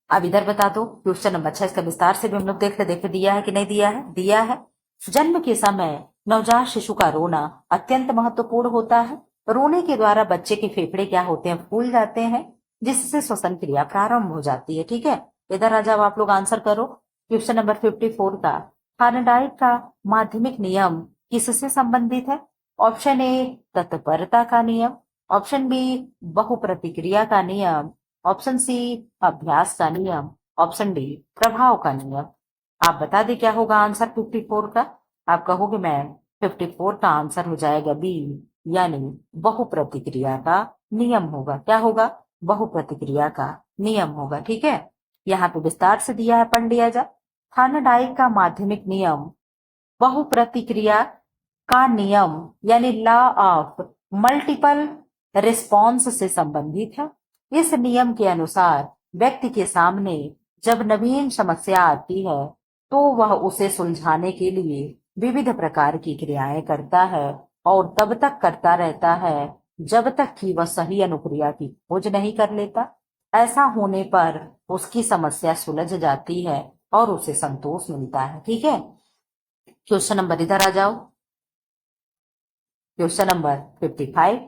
अब इधर बता दो क्वेश्चन नंबर 6, इसका विस्तार से भी हम लोग देख दिया है कि नहीं दिया है, दिया है। जन्म के समय नवजात शिशु का रोना अत्यंत महत्वपूर्ण होता है। रोने के द्वारा बच्चे के फेफड़े क्या होते हैं, फूल जाते हैं, जिससे श्वसन क्रिया प्रारंभ हो जाती है, ठीक है। इधर आ जाओ आप लोग आंसर करो क्वेश्चन नंबर 54 का। थायराइड का माध्यमिक नियम किससे संबंधित है? ऑप्शन ए तत्परता का नियम, ऑप्शन बी बहुप्रतिक्रिया का नियम, ऑप्शन सी अभ्यास का नियम, ऑप्शन डी प्रभाव का नियम। आप बता दें क्या होगा आंसर 54 का? आप कहोगे मैम 54 का आंसर हो जाएगा बी, यानी बहुप्रतिक्रिया का नियम होगा। क्या होगा? बहुप्रतिक्रिया का नियम होगा, ठीक है। यहाँ पे विस्तार से दिया है, पढ़ लिया जा। थायराइड का माध्यमिक नियम बहुप्रतिक्रिया का नियम यानी लॉ ऑफ मल्टीपल रिस्पॉन्स से संबंधित है। इस नियम के अनुसार व्यक्ति के सामने जब नवीन समस्या आती है तो वह उसे सुलझाने के लिए विविध प्रकार की क्रियाएं करता है, और तब तक करता रहता है जब तक कि वह सही अनुक्रिया की खोज नहीं कर लेता। ऐसा होने पर उसकी समस्या सुलझ जाती है और उसे संतोष मिलता है, ठीक है। क्वेश्चन नंबर इधर आ जाओ, क्वेश्चन नंबर 55।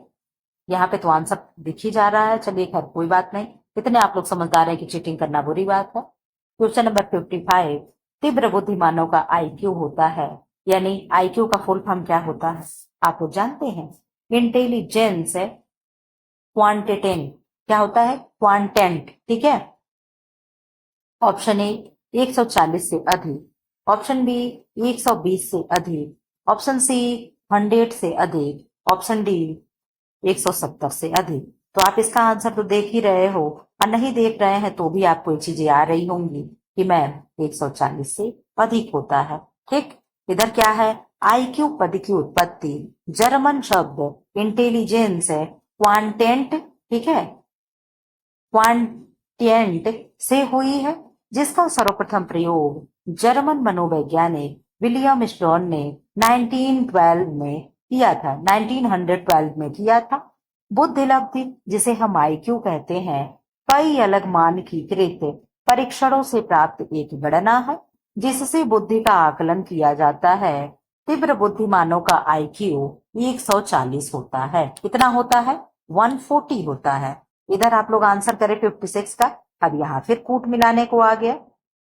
यहाँ पे तो आंसर दिख ही जा रहा है, चलिए खैर कोई बात नहीं, इतने आप लोग समझदार हैं कि चीटिंग करना बुरी बात है। Question number 55। तीव्र बुद्धिमानों का आईक्यू होता है, यानी आईक्यू का फुल फॉर्म क्या होता है आप लोग जानते हैं? इंटेलिजेंस क्वांटिटेंट, क्या होता है? क्वांटेंट, ठीक है। ऑप्शन ए 140 से अधिक, ऑप्शन बी 120 से अधिक, ऑप्शन सी 100 से अधिक, ऑप्शन डी 170 से अधिक। तो आप इसका आंसर तो देख ही रहे हो, और नहीं देख रहे हैं तो भी आपको ये चीजें आ रही होंगी कि मैम 140 से अधिक होता है, ठीक। इधर क्या है, आईक्यू पद की उत्पत्ति जर्मन शब्द इंटेलिजेंस है क्वांटेंट, ठीक है, क्वांटिएंट से हुई है, जिसका सर्वप्रथम प्रयोग जर्मन मनोवैज्ञानिक विलियम स्टोन ने 1912 में किया था, 1912 में किया था। बुद्धिलब्धि, जिसे हम आईक्यू कहते हैं, कई अलग मानकीकृत परीक्षणों से प्राप्त एक गणना है जिससे बुद्धि का आकलन किया जाता है। तीव्र बुद्धिमानों का आईक्यू 140 होता है। कितना होता है? 140 होता है। इधर आप लोग आंसर करें 56 का। अब यहाँ फिर कूट मिलाने को आ गया,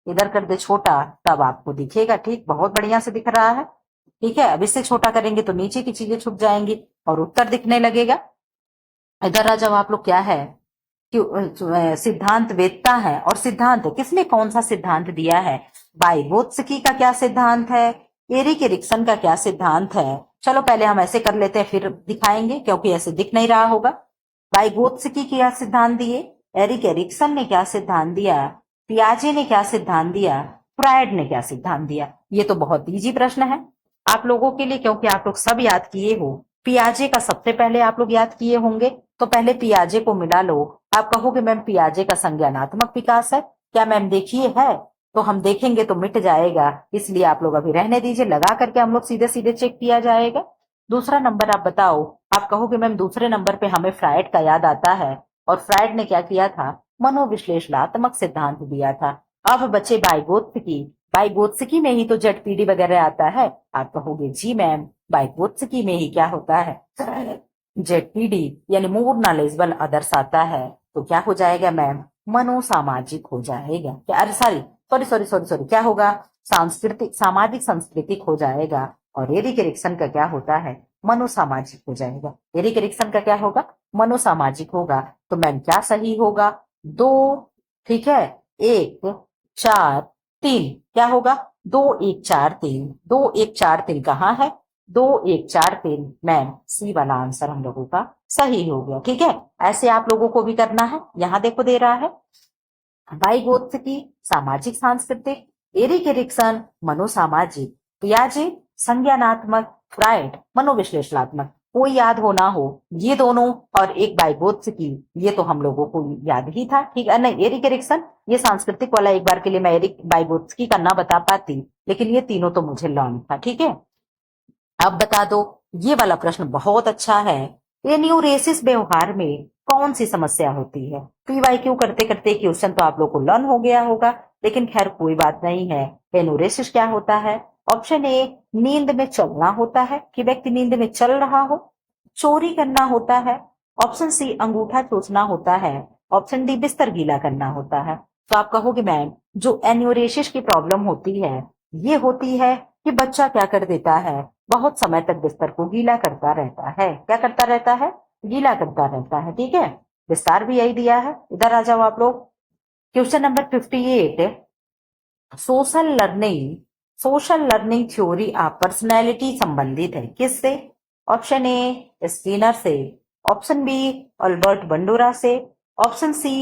इधर कर दे छोटा, तब आपको दिखेगा। ठीक, बहुत बढ़िया से दिख रहा है। ठीक है, अब इससे छोटा करेंगे तो नीचे की चीजें छुप जाएंगी और उत्तर दिखने लगेगा। इधर आ जाओ आप लोग। क्या है कि सिद्धांत वेदता है, और सिद्धांत किसने कौन सा सिद्धांत दिया है? वाइगोत्स्की का क्या सिद्धांत है? एरिक एरिक्सन का क्या सिद्धांत है? चलो पहले हम ऐसे कर लेते हैं, फिर दिखाएंगे, क्योंकि ऐसे दिख नहीं रहा होगा। वाइगोत्स्की क्या सिद्धांत दिए, एरिक एरिक्सन ने क्या सिद्धांत दिया, पियाजे ने क्या सिद्धांत दिया, फ्रायड ने क्या सिद्धांत दिया? ये तो बहुत इजी प्रश्न है आप लोगों के लिए, क्योंकि आप लोग सब याद किए हो। पियाजे का सबसे पहले आप लोग याद किए होंगे, तो पहले पियाजे को मिला लो। आप कहोगे मैम पियाजे का संज्ञानात्मक विकास है क्या? मैम देखिए है, तो हम देखेंगे तो मिट जाएगा, इसलिए आप लोग अभी रहने दीजिए, लगा करके हम लोग सीधे सीधे चेक किया जाएगा। दूसरा नंबर आप बताओ। आप कहोगे मैम दूसरे नंबर पे हमें फ्रायड का याद आता है, और फ्रायड ने क्या किया था? मनोविश्लेषणात्मक सिद्धांत दिया था। अब बचे वाइगोत्स्की। वाइगोत्स्की में ही तो जेडपीडी वगैरह आता है। आप कहोगे जी मैम वाइगोत्स्की में ही क्या होता है? जेडपीडी यानी मोर नॉलेजेबल अदर्स आता है। तो क्या हो जाएगा मैम? मनोसामाजिक हो जाएगा। क्या, अरे सॉरी सॉरी सॉरी सॉरी, क्या होगा? सांस्कृतिक, सामाजिक सांस्कृतिक हो जाएगा। और एरिक एरिक्सन का क्या होता है? मनोसामाजिक हो जाएगा। एरिक एरिक्सन का क्या होगा? मनोसामाजिक होगा। तो मैम क्या सही होगा? 2, ठीक है, 1 4 3, क्या होगा? 2 1 4 3, 2 1 4 3 कहाँ है? 2 1 4 3, मैम सी वाला आंसर हम लोगों का सही हो गया। ठीक है, ऐसे आप लोगों को भी करना है। यहां देखो दे रहा है वाइगोत्स्की सामाजिक सांस्कृतिक, एरिक एरिक्सन मनोसामाजिक, पियाजे संज्ञानात्मक, फ्रायड मनोविश्लेषणात्मक। कोई याद हो ना हो, ये दोनों और एक वाइगोत्स्की, ये तो हम लोगों को याद ही था। ठीक है, नहीं एरिक एरिक्सन ये सांस्कृतिक वाला, एक बार के लिए मैं एरिक वाइगोत्स्की का ना बता पाती, लेकिन ये तीनों तो मुझे लर्न था। ठीक है, अब बता दो। ये वाला प्रश्न बहुत अच्छा है। एन्यूरेसिस व्यवहार में कौन सी समस्या होती है? पीवाईक्यू करते करते क्वेश्चन तो आप लोग को लर्न हो गया होगा, लेकिन खैर कोई बात नहीं है। एन्यूरेसिस क्या होता है? ऑप्शन ए नींद में चलना होता है, कि व्यक्ति नींद में चल रहा हो। चोरी करना होता है। ऑप्शन सी अंगूठा चूसना होता है। ऑप्शन डी बिस्तर गीला करना होता है। तो आप कहोगे मैम जो एन्यूरेसिस की प्रॉब्लम होती है, ये होती है कि बच्चा क्या कर देता है? बहुत समय तक बिस्तर को गीला करता रहता है। क्या करता रहता है? गीला करता रहता है। ठीक है, विस्तार भी यही दिया है। इधर आ जाओ आप लोग। Question number 58, social learning theory of personality संबंधित है किससे? ऑप्शन ए स्किनर से, ऑप्शन बी अल्बर्ट बंडूरा से, ऑप्शन सी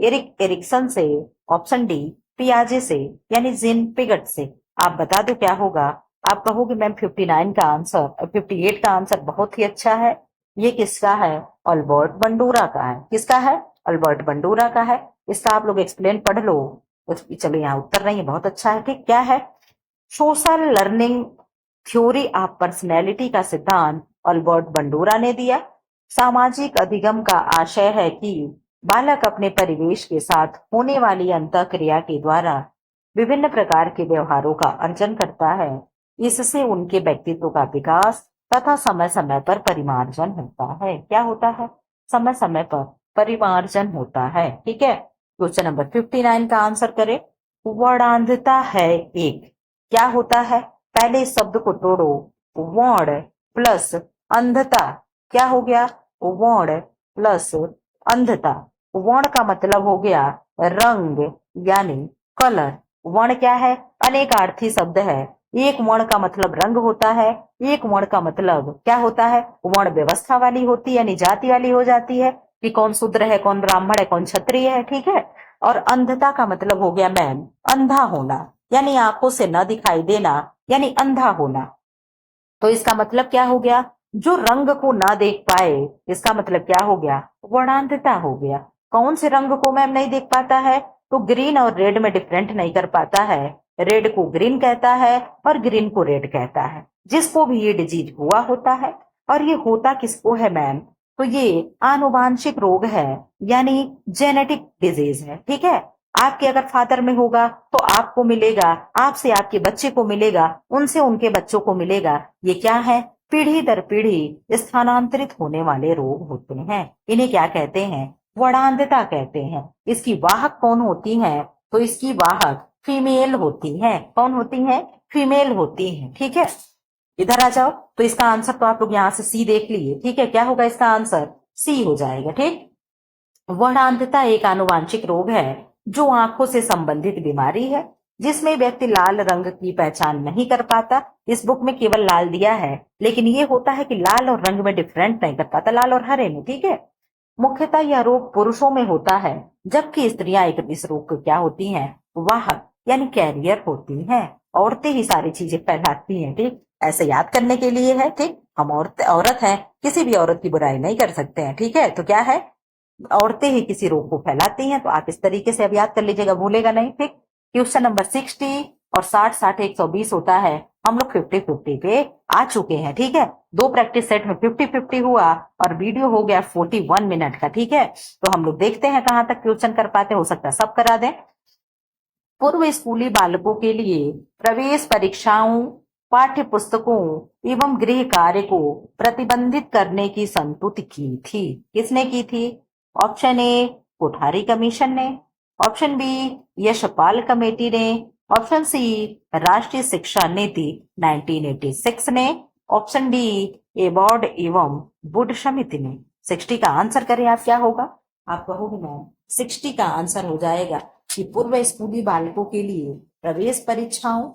एरिक एरिक्सन से, ऑप्शन डी पियाजे से यानी जीन पिगट से। आप बता दो क्या होगा? आप कहोगे मैम 59 का आंसर, 58 का आंसर बहुत ही अच्छा है। ये किसका है? अल्बर्ट बंडूरा का है। किसका है? अल्बर्ट बंडूरा का है। इसका आप लोग एक्सप्लेन पढ़ लो। चलो यहाँ उत्तर नहीं है, बहुत अच्छा है। ठीक, क्या है? Social learning theory of personality का सिद्धांत अल्बर्ट बंडूरा ने दिया। सामाजिक अधिगम का आशय है कि बालक अपने परिवेश के साथ होने वाली अंतःक्रिया के द्वारा विभिन्न प्रकार के व्यवहारों का अर्जन करता है। इससे उनके व्यक्तित्व का विकास तथा समय समय पर परिमार्जन होता है। क्या होता है? समय समय पर परिमार्जन होता है। ठीक है, क्वेश्चन नंबर 59 का आंसर करें। वर्णांधता है एक, क्या होता है? पहले इस शब्द को तोड़ो। वर्ण प्लस अंधता, क्या हो गया? वर्ण प्लस अंधता। वर्ण का मतलब हो गया रंग यानी कलर। वर्ण क्या है? अनेकार्थी शब्द है। एक वर्ण का मतलब रंग होता है, एक वर्ण का मतलब क्या होता है? वर्ण व्यवस्था वाली होती है, यानी जाति वाली हो जाती है कि कौन शूद्र है, कौन ब्राह्मण है, कौन क्षत्रिय है। ठीक है, और अंधता का मतलब हो गया मैम अंधा होना, यानी आंखों से न दिखाई देना, यानी अंधा होना। तो इसका मतलब क्या हो गया, जो रंग को ना देख पाए, इसका मतलब क्या हो गया, वर्णांधता हो गया। कौन से रंग को मैम नहीं देख पाता है, तो ग्रीन और रेड में डिफरेंट नहीं कर पाता है। रेड को ग्रीन कहता है और ग्रीन को रेड कहता है। जिसको भी ये डिजीज हुआ होता है, और ये होता किसको है मैम, तो ये आनुवांशिक रोग है, यानी जेनेटिक डिजीज है। ठीक है, आपके अगर फादर में होगा तो आपको मिलेगा, आपसे आपके बच्चे को मिलेगा, उनसे उनके बच्चों को मिलेगा। ये क्या है, पीढ़ी दर पीढ़ी स्थानांतरित होने वाले रोग होते हैं। इन्हें क्या कहते हैं, वर्णांधता कहते हैं। इसकी वाहक कौन होती है, तो इसकी वाहक फीमेल होती है। कौन होती है, फीमेल होती है। ठीक है, इधर आ जाओ। तो इसका आंसर तो आप लोग यहां से सी देख लिए। ठीक है, क्या होगा इसका आंसर, सी हो जाएगा। ठीक, वर्णांधता एक आनुवांशिक रोग है जो आंखों से संबंधित बीमारी है, जिसमें व्यक्ति लाल रंग की पहचान नहीं कर पाता। इस बुक में केवल लाल दिया है, लेकिन ये होता है कि लाल और रंग में डिफरेंट नहीं कर पाता, लाल और हरे में। ठीक है, मुख्यतः यह रोग पुरुषों में होता है, जबकि स्त्रियां एक इस रोग को क्या होती हैं, वाहक यानी कैरियर होती हैं। औरतें ही सारी चीजें फैलाती हैं। ठीक, ऐसे याद करने के लिए है। ठीक, हम औरत हैं, किसी भी औरत की बुराई नहीं कर सकते हैं। ठीक है, तो क्या है, औरतें ही किसी रोग को फैलाती हैं। तो आप इस तरीके से अब याद कर लीजिएगा, भूलेगा नहीं। ठीक, क्वेश्चन नंबर 60 और 60-60-120 होता है। हम लोग 50-50 पे आ चुके हैं। ठीक है, दो प्रैक्टिस सेट में 50-50 हुआ और वीडियो हो गया 41 मिनट का। ठीक है, तो हम लोग देखते हैं कहां तक क्वेश्चन कर पाते, हो सकता है सब करा दें। पूर्व स्कूली बालकों के लिए प्रवेश परीक्षाओं, पाठ्य पुस्तकों एवं गृह कार्य को प्रतिबंधित करने की संस्तुति की थी। किसने की थी, ऑप्शन ए कोठारी कमीशन ने, ऑप्शन बी यशपाल कमेटी ने, ऑप्शन सी राष्ट्रीय शिक्षा नीति 1986 ने, ऑप्शन डी एबॉर्ड एवं वुड समिति ने। 60 का आंसर करें आप, क्या होगा, आप कहोगे मैम 60 का आंसर हो जाएगा कि पूर्व स्कूली बालकों के लिए प्रवेश परीक्षाओं,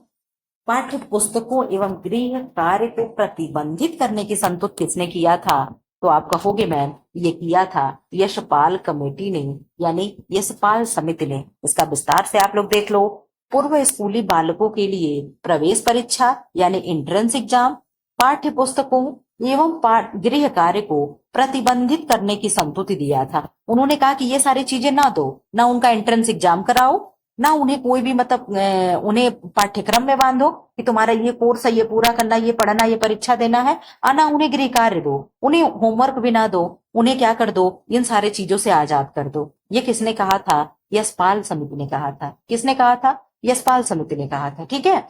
पाठ्य पुस्तकों एवं गृह कार्य को प्रतिबंधित करने की संस्तुति किसने किया था, तो आप कहोगे मैम ये किया था यशपाल कमेटी ने, यानी यशपाल समिति ने। इसका विस्तार से आप लोग देख लो। पूर्व स्कूली बालकों के लिए प्रवेश परीक्षा यानी एंट्रेंस एग्जाम, पाठ्य पुस्तकों एवं गृह कार्य को प्रतिबंधित करने की संस्तुति दिया था। उन्होंने कहा कि ये सारी चीजें ना दो, ना उनका एंट्रेंस एग्जाम कराओ, ना उन्हें कोई भी मतलब उन्हें पाठ्यक्रम में बांधो कि तुम्हारा ये कोर्स है, ये पूरा करना, ये पढ़ना, ये परीक्षा देना है, और ना उन्हें गृह कार्य दो, उन्हें होमवर्क भी ना दो, उन्हें क्या कर दो, इन सारे चीजों से आजाद कर दो। ये किसने कहा था, यशपाल समिति ने कहा था। किसने कहा था, यशपाल समिति ने कहा था। ठीक है,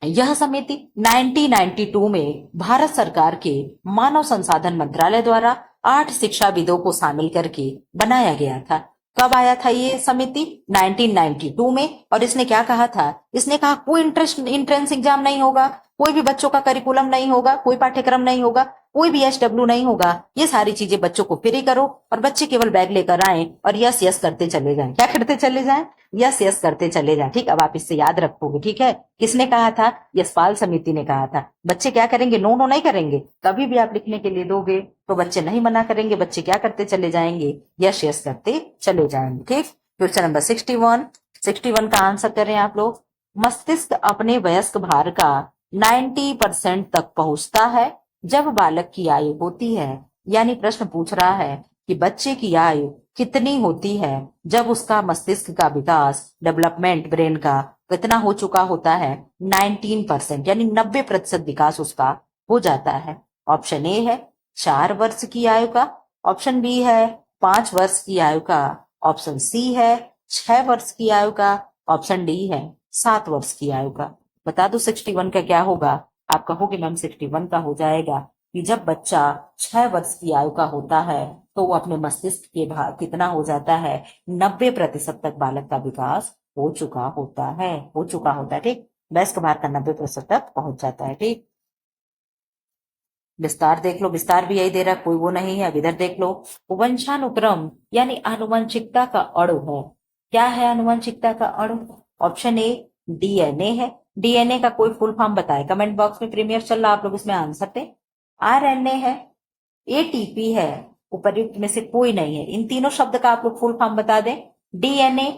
यह समिति 1992 में भारत सरकार के मानव संसाधन मंत्रालय द्वारा 8 शिक्षाविदों को शामिल करके बनाया गया था। कब आया था ये समिति, 1992 में। और इसने क्या कहा था, इसने कहा कोई इंट्रेंस एग्जाम नहीं होगा, कोई भी बच्चों का करिकुलम नहीं होगा, कोई पाठ्यक्रम नहीं होगा, कोई भी एसडब्ल्यू नहीं होगा, ये सारी चीजें बच्चों को फ्री करो और बच्चे केवल बैग लेकर आए और यस यस करते चले जाएं। क्या करते चले जाएं, यस यस करते चले जाएं। ठीक, अब आप इससे याद रखोगे। ठीक है, किसने कहा था, यशपाल समिति ने कहा था। बच्चे क्या करेंगे, नो नो नहीं करेंगे। कभी भी आप लिखने के लिए दोगे तो बच्चे नहीं मना करेंगे, बच्चे क्या करते चले जाएंगे, यस यस करते चले जाएंगे। ठीक, क्वेश्चन नंबर 61 का आंसर करें आप लोग। मस्तिष्क अपने वयस्क भार का 90% तक पहुंचता है जब बालक की आयु होती है, यानी प्रश्न पूछ रहा है कि बच्चे की आयु कितनी होती है जब उसका मस्तिष्क का विकास, डेवलपमेंट ब्रेन का कितना हो चुका होता है, 19%, यानी 90% विकास उसका हो जाता है। ऑप्शन ए है 4 वर्ष की आयु का, ऑप्शन बी है 5 वर्ष की आयु का, ऑप्शन सी है 6 वर्ष की आयु का, ऑप्शन डी है 7 वर्ष की आयु का। बता दो 61 का क्या होगा, आप कहोगे मैम 61 का हो जाएगा कि जब बच्चा 6 वर्ष की आयु का होता है तो वो अपने मस्तिष्क के भाग कितना हो जाता है, 90% तक बालक का विकास हो चुका होता है, हो चुका होता है। ठीक, वयस्क भार का 90% तक पहुंच जाता है। ठीक, विस्तार देख लो, विस्तार भी यही दे रहा है, कोई वो नहीं है। अब इधर देख लो, वंशानुक्रम यानी आनुवंशिकता का अणु है। क्या है आनुवंशिकता का अणु, ऑप्शन ए डीएनए है। डीएनए का कोई फुल फॉर्म बताए, कमेंट बॉक्स में प्रीमियर चल रहा, आप लोग इसमें आंसर दें। आरएनए है, एटीपी है, उपर्युक्त में से कोई नहीं है। इन तीनों शब्द का आप लोग फुल फॉर्म बता दें। डीएनए,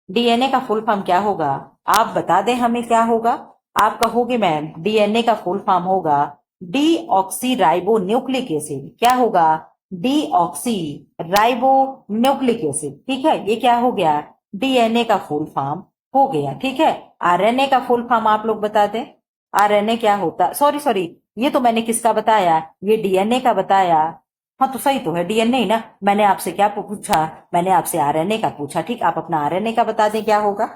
डीएनए का फुल फॉर्म क्या होगा, आप बता दें हमें क्या होगा। आप कहोगे मैम डीएनए का फुल फॉर्म होगा डीऑक्सी राइबो न्यूक्लिक एसिड। क्या होगा? Deoxy ribo nucleic acid. ठीक है, ये क्या हो गया? डीएनए का फुल फॉर्म हो गया। ठीक है, आरएनए का फुल फॉर्म आप लोग बता दें। आरएनए क्या होता? सॉरी सॉरी, ये तो मैंने किसका बताया? ये डीएनए का बताया। हाँ तो सही तो है, डीएनए ही ना। मैंने आपसे क्या पूछा? मैंने आपसे आरएनए का पूछा। ठीक, आप अपना आरएनए का बता दें क्या होगा।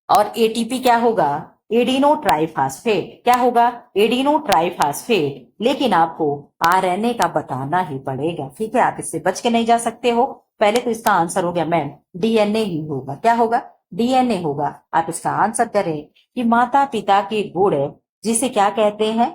और एटीपी क्या होगा? Adeno triphosphate. क्या होगा? Adeno triphosphate. लेकिन आपको आरएनए का बताना ही पड़ेगा। ठीक है, आप इससे बच के नहीं जा सकते हो। पहले तो इसका आंसर हो गया मैम डीएनए ही होगा। क्या होगा? डीएनए होगा। आप इसका आंसर करें कि माता पिता के गुण जिसे क्या कहते हैं?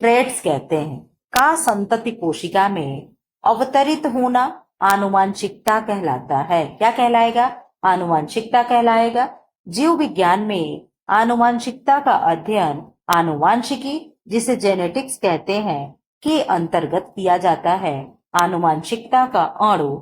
ट्रेड्स कहते हैं, का संतति कोशिका में अवतरित होना आनुवांशिकता कहलाता है। क्या कहलाएगा? आनुवांशिकता कहलाएगा। जीव विज्ञान में आनुवांशिकता का अध्ययन आनुवांशिकी, जिसे जेनेटिक्स कहते हैं, के अंतर्गत किया जाता है। आनुवांशिकता का अणु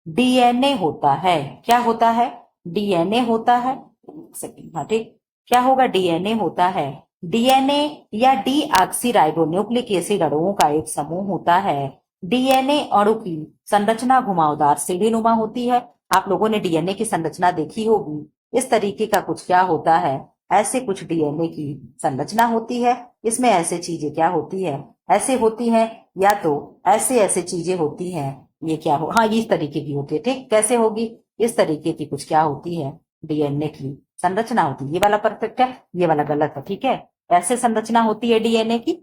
डीएनए होता है। क्या होता है? डीएनए होता है। एक सेकंड, हाँ ठीक, क्या होगा? डीएनए होता है। डीएनए या डीऑक्सीराइबोन्यूक्लिक एसिड अणुओं का एक समूह होता है। डीएनए अणु की संरचना घुमावदार सीढ़ीनुमा होती है। आप लोगों ने डीएनए की संरचना देखी होगी। इस तरीके का कुछ क्या होता है? ऐसे कुछ डीएनए की संरचना होती है। इसमें ऐसे चीजें क्या होती है? ऐसे होती हैं, या तो ऐसे ऐसे चीजें होती हैं। ये क्या हो, हाँ इस तरीके की होती है। ठीक, कैसे होगी? इस तरीके की कुछ क्या होती है? डीएनए की संरचना होती है। ये वाला परफेक्ट है, ये वाला गलत है। ठीक है, ऐसे संरचना होती है डीएनए की,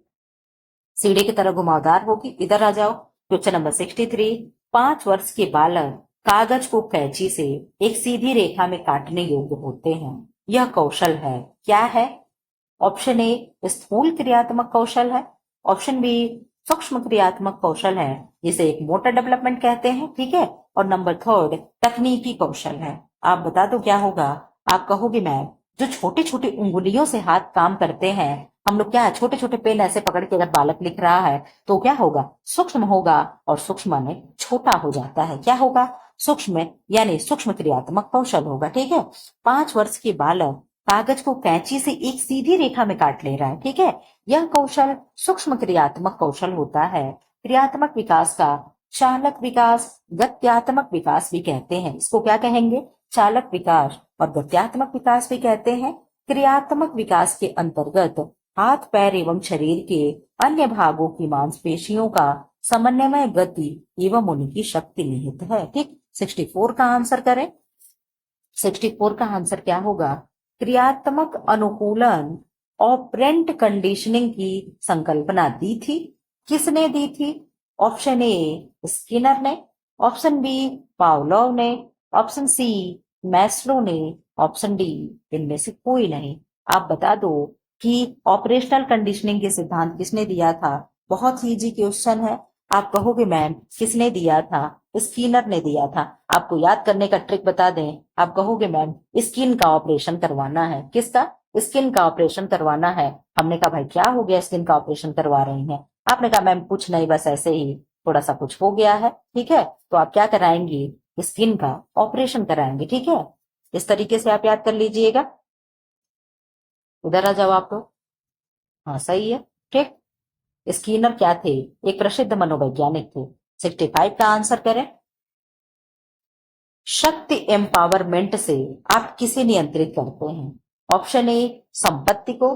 सीढ़ी की तरह घुमावदार होगी। इधर आ जाओ, क्वेश्चन नंबर 63। 5 वर्ष के बालक कागज को कैंची से एक सीधी रेखा में काटने योग्य होते हैं। यह कौशल है, क्या है? ऑप्शन ए स्थूल क्रियात्मक कौशल है। ऑप्शन बी सूक्ष्म क्रियात्मक कौशल है, जिसे एक मोटर डेवलपमेंट कहते हैं। ठीक है, और नंबर थर्ड तकनीकी कौशल है। आप बता दो क्या होगा? आप कहोगे मैम जो छोटे छोटे उंगलियों से हाथ काम करते हैं, हम लोग क्या है, छोटे छोटे पेन ऐसे पकड़ के अगर बालक लिख रहा है तो क्या होगा? सूक्ष्म होगा। और सूक्ष्म माने छोटा हो जाता है। क्या होगा? सूक्ष्म यानी सूक्ष्म क्रियात्मक कौशल होगा। ठीक है, 5 वर्ष के बालक कागज को कैंची से एक सीधी रेखा में काट ले रहा है। ठीक है, यह कौशल सूक्ष्म क्रियात्मक कौशल होता है। क्रियात्मक विकास का चालक विकास, गत्यात्मक विकास भी कहते हैं। इसको क्या कहेंगे? चालक विकास और गत्यात्मक विकास भी कहते हैं। क्रियात्मक विकास के अंतर्गत हाथ पैर एवं शरीर के अन्य भागों की मांसपेशियों का समन्वय, गति एवं उनकी शक्ति निहित है। ठीक, 64 का आंसर करें। 64 का आंसर क्या होगा? क्रियात्मक अनुकूलन ऑपरेंट कंडीशनिंग की संकल्पना दी थी। किसने दी थी? ऑप्शन ए स्किनर ने, ऑप्शन बी पावलोव ने, ऑप्शन सी मैस्लो ने, ऑप्शन डी इनमें से कोई नहीं। आप बता दो कि ऑपरेशनल कंडीशनिंग के सिद्धांत किसने दिया था? बहुत ही इजी क्वेश्चन है। आप कहोगे मैम किसने दिया था? स्किनर ने दिया था। आपको याद करने का ट्रिक बता दें, आप कहोगे मैम स्किन का ऑपरेशन करवाना है। किसका? स्किन का ऑपरेशन करवाना है। हमने कहा भाई क्या हो गया, स्किन का ऑपरेशन करवा रही हैं? आपने कहा मैम कुछ नहीं, बस ऐसे ही थोड़ा सा कुछ हो गया है। ठीक है, तो आप क्या कराएंगी? स्किन का ऑपरेशन कराएंगे। ठीक है, इस तरीके से आप याद कर लीजिएगा। उधर आ जाओ आप लोग। हाँ सही है। ठीक, स्किनर क्या थे? एक प्रसिद्ध मनोवैज्ञानिक थे। 65 का आंसर करें। शक्ति एम्पावरमेंट से आप किसे नियंत्रित करते हैं? ऑप्शन ए संपत्ति को,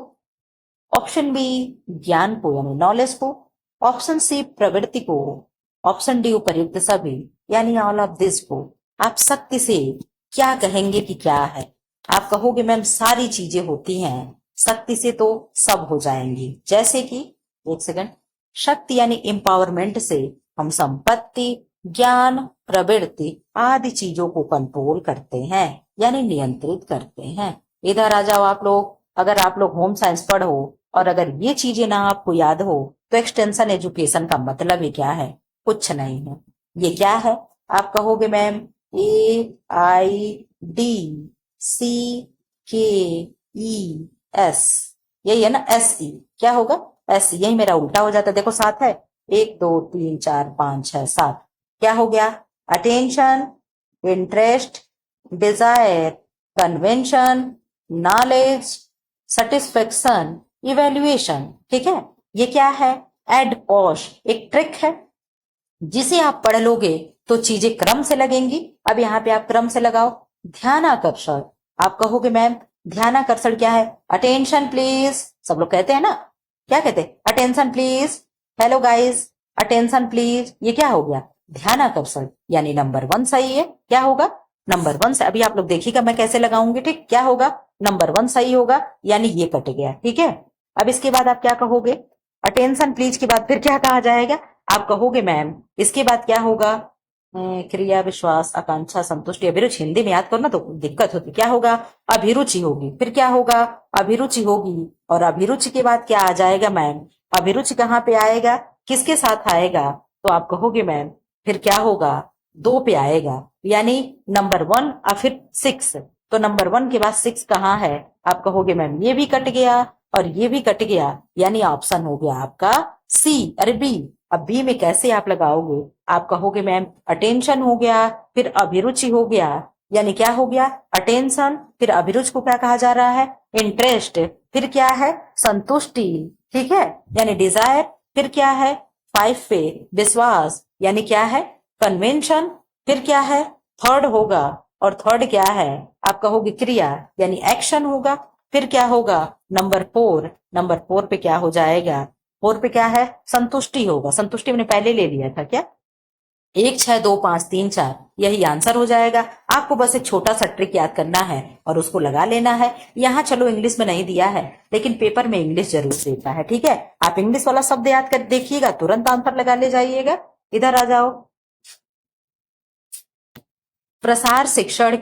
ऑप्शन बी ज्ञान को यानी नॉलेज को, ऑप्शन सी प्रवृत्ति को, ऑप्शन डी उपर्युक्त सभी यानी ऑल ऑफ दिस को। आप शक्ति से क्या कहेंगे कि क्या है? आप कहोगे मैम सारी चीजें होती हैं, शक्ति से तो सब हो जाएंगी। जैसे कि, एक सेकंड, शक्ति यानी एम्पावरमेंट से हम संपत्ति, ज्ञान, प्रवृत्ति आदि चीजों को कंट्रोल करते हैं यानी नियंत्रित करते हैं। इधर आ जाओ आप लोग। अगर आप लोग होम साइंस पढ़ो और अगर ये चीजें ना आपको याद हो तो एक्सटेंशन एजुकेशन का मतलब ही क्या है? कुछ नहीं है। ये क्या है? आप कहोगे मैम AIDS, यही है ना? SE क्या होगा? SE, यही मेरा उल्टा हो जाता है। देखो साथ है, 1 2 3 4 5 6 7। क्या हो गया? Attention, interest, desire, convention, knowledge, satisfaction, evaluation. ठीक है, ये क्या है? एड पॉश एक ट्रिक है जिसे आप पढ़ लोगे तो चीजें क्रम से लगेंगी। अब यहाँ पे आप क्रम से लगाओ। ध्यान आकर्षण, आप कहोगे मैम ध्यान आकर्षण क्या है? अटेंशन प्लीज, सब लोग कहते हैं ना, क्या कहते हैं? Attention please. Hello guys, attention please, ये क्या हो गया? ध्यान आकर्षण, यानी नंबर 1 सही है। क्या होगा? नंबर 1 से। अभी आप लोग देखिएगा मैं कैसे लगाऊंगी। ठीक, क्या होगा? नंबर 1 सही होगा, यानी ये कट गया। ठीक है, अब इसके बाद आप क्या कहोगे? अटेंशन प्लीज के बाद फिर क्या कहा जाएगा? आप कहोगे मैम इसके बाद क्या होगा? क्रिया, विश्वास, आकांक्षा, संतुष्टि, अभिरुचि। हिंदी में याद करो ना तो दिक्कत होती। क्या होगा? अभिरुचि होगी। फिर क्या होगा? अभिरुचि होगी। और अभिरुचि के बाद क्या आ जाएगा मैम? अभिरुचि कहाँ पे आएगा? किसके साथ आएगा? तो आप कहोगे मैम फिर क्या होगा? 2 पे आएगा, यानी नंबर 1 और फिर 6। तो नंबर 1 के बाद 6 कहाँ है? आप कहोगे मैम ये भी कट गया और ये भी कट गया, यानी ऑप्शन हो गया आपका सी। अरे बी। अब बी में कैसे आप लगाओगे? आप कहोगे मैम अटेंशन हो गया, फिर अभिरुचि हो गया, यानी क्या हो गया? अटेंशन, फिर अभिरुचि को क्या कहा जा रहा है? इंटरेस्ट, फिर क्या है? संतुष्टि। ठीक है, यानी डिजायर, फिर क्या है? 5 पे विश्वास, यानी क्या है? कन्वेंशन, फिर क्या है? थर्ड होगा, और थर्ड क्या है? आप कहोगे क्रिया, यानी एक्शन होगा। फिर क्या होगा? नंबर 4। नंबर 4 पे क्या हो जाएगा? 4 पे क्या है? संतुष्टि होगा। संतुष्टि मैंने पहले ले लिया था क्या? 1 6 2 5 3 4, यही आंसर हो जाएगा। आपको बस एक छोटा सा ट्रिक याद करना है और उसको लगा लेना है। यहाँ चलो इंग्लिश में नहीं दिया है, लेकिन पेपर में इंग्लिश जरूर देता है। ठीक है, आप इंग्लिश वाला शब्द याद कर देखिएगा, तुरंत आंसर लगा ले जाइएगा। इधर आ जाओ। प्रसार शिक्षण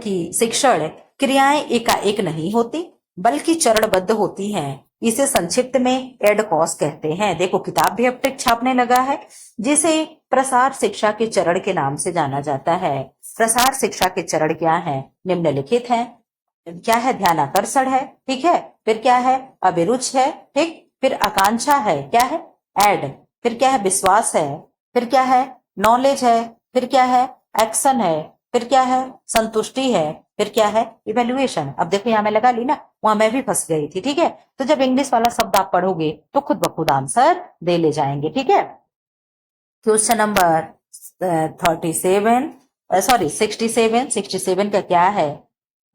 क्रियाएं एकाएक नहीं होती बल्कि चरणबद्ध होती हैं। इसे संक्षिप्त में एडकॉस कहते हैं। देखो किताब भी अब ट्रिक छापने लगा है, जिसे प्रसार शिक्षा के चरण के नाम से जाना जाता है। प्रसार शिक्षा के चरण क्या है? निम्नलिखित हैं। क्या है? ध्यान आकर्षण है। ठीक है, फिर क्या है? अभिरुचि है। ठीक, फिर आकांक्षा है। क्या है? एड, फिर क्या है? विश्वास है। फिर क्या है? नॉलेज है। फिर क्या है? एक्शन है। फिर क्या है? संतुष्टि है। फिर क्या है? इवेल्युएशन। अब देखो यहाँ मैं लगा ली ना, वहां मैं भी फंस गई थी। ठीक है, तो जब इंग्लिश वाला शब्द आप पढ़ोगे तो खुद ब खुद आंसर दे ले जाएंगे। ठीक है, क्वेश्चन नंबर 37, सॉरी 67 का क्या है?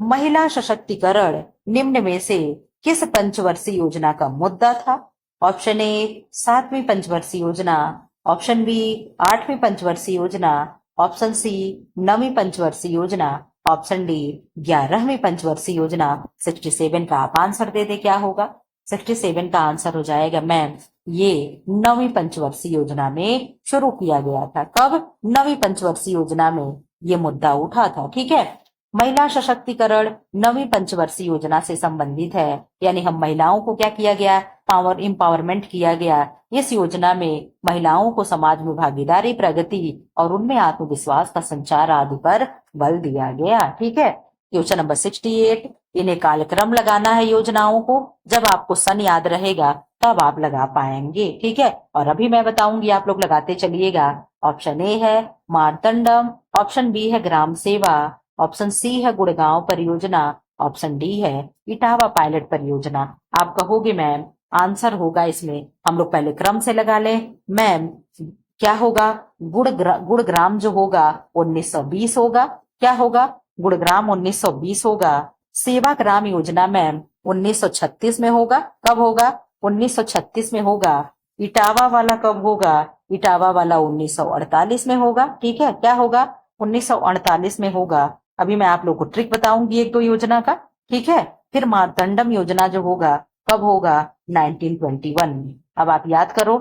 महिला सशक्तिकरण निम्न में से किस पंचवर्षीय योजना का मुद्दा था? ऑप्शन ए 7वीं पंचवर्षीय योजना, ऑप्शन बी 8वीं पंचवर्षीय योजना, ऑप्शन सी 9वीं पंचवर्षीय योजना, ऑप्शन डी 11वीं पंचवर्षीय योजना। 67 का आप आंसर दे दे, क्या होगा? 67 का आंसर हो जाएगा मैम ये 9वीं पंचवर्षीय योजना में शुरू किया गया था। कब? 9वीं पंचवर्षीय योजना में ये मुद्दा उठा था। ठीक है, महिला सशक्तिकरण 9वीं पंचवर्षीय योजना से संबंधित है, यानी हम महिलाओं को क्या किया गया? पावर एम्पावरमेंट किया गया। इस योजना में महिलाओं को समाज में भागीदारी, प्रगति और उनमें आत्मविश्वास का संचार आदि पर बल दिया गया। ठीक है, क्वेश्चन नंबर 68, इन्हें कालक्रम लगाना है योजनाओं को। जब आपको सन याद रहेगा तब आप लगा पाएंगे। ठीक है, और अभी मैं बताऊंगी, आप लोग लगाते चलिएगा। ऑप्शन ए है मारतंडम, ऑप्शन बी है ग्राम सेवा, ऑप्शन सी है गुड़गांव परियोजना, ऑप्शन डी है इटावा पायलट परियोजना। आप कहोगे मैम आंसर होगा इसमें, हम लोग पहले क्रम से लगा लें। मैम क्या होगा? गुड़ग्राम जो होगा 1920 होगा। क्या होगा? गुड़ग्राम 1920 होगा। सेवा ग्राम योजना मैम 1936 में होगा। कब होगा? 1936 में होगा। इटावा वाला कब होगा? इटावा वाला 1948 में होगा। ठीक है, क्या होगा? 1948 में होगा। अभी मैं आप लोग को ट्रिक बताऊंगी 1 2 योजना का। ठीक है, फिर मारतंडम योजना जो होगा कब होगा? 1921 में। अब आप याद करो,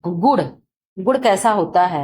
गुड़, गुड़ कैसा होता है?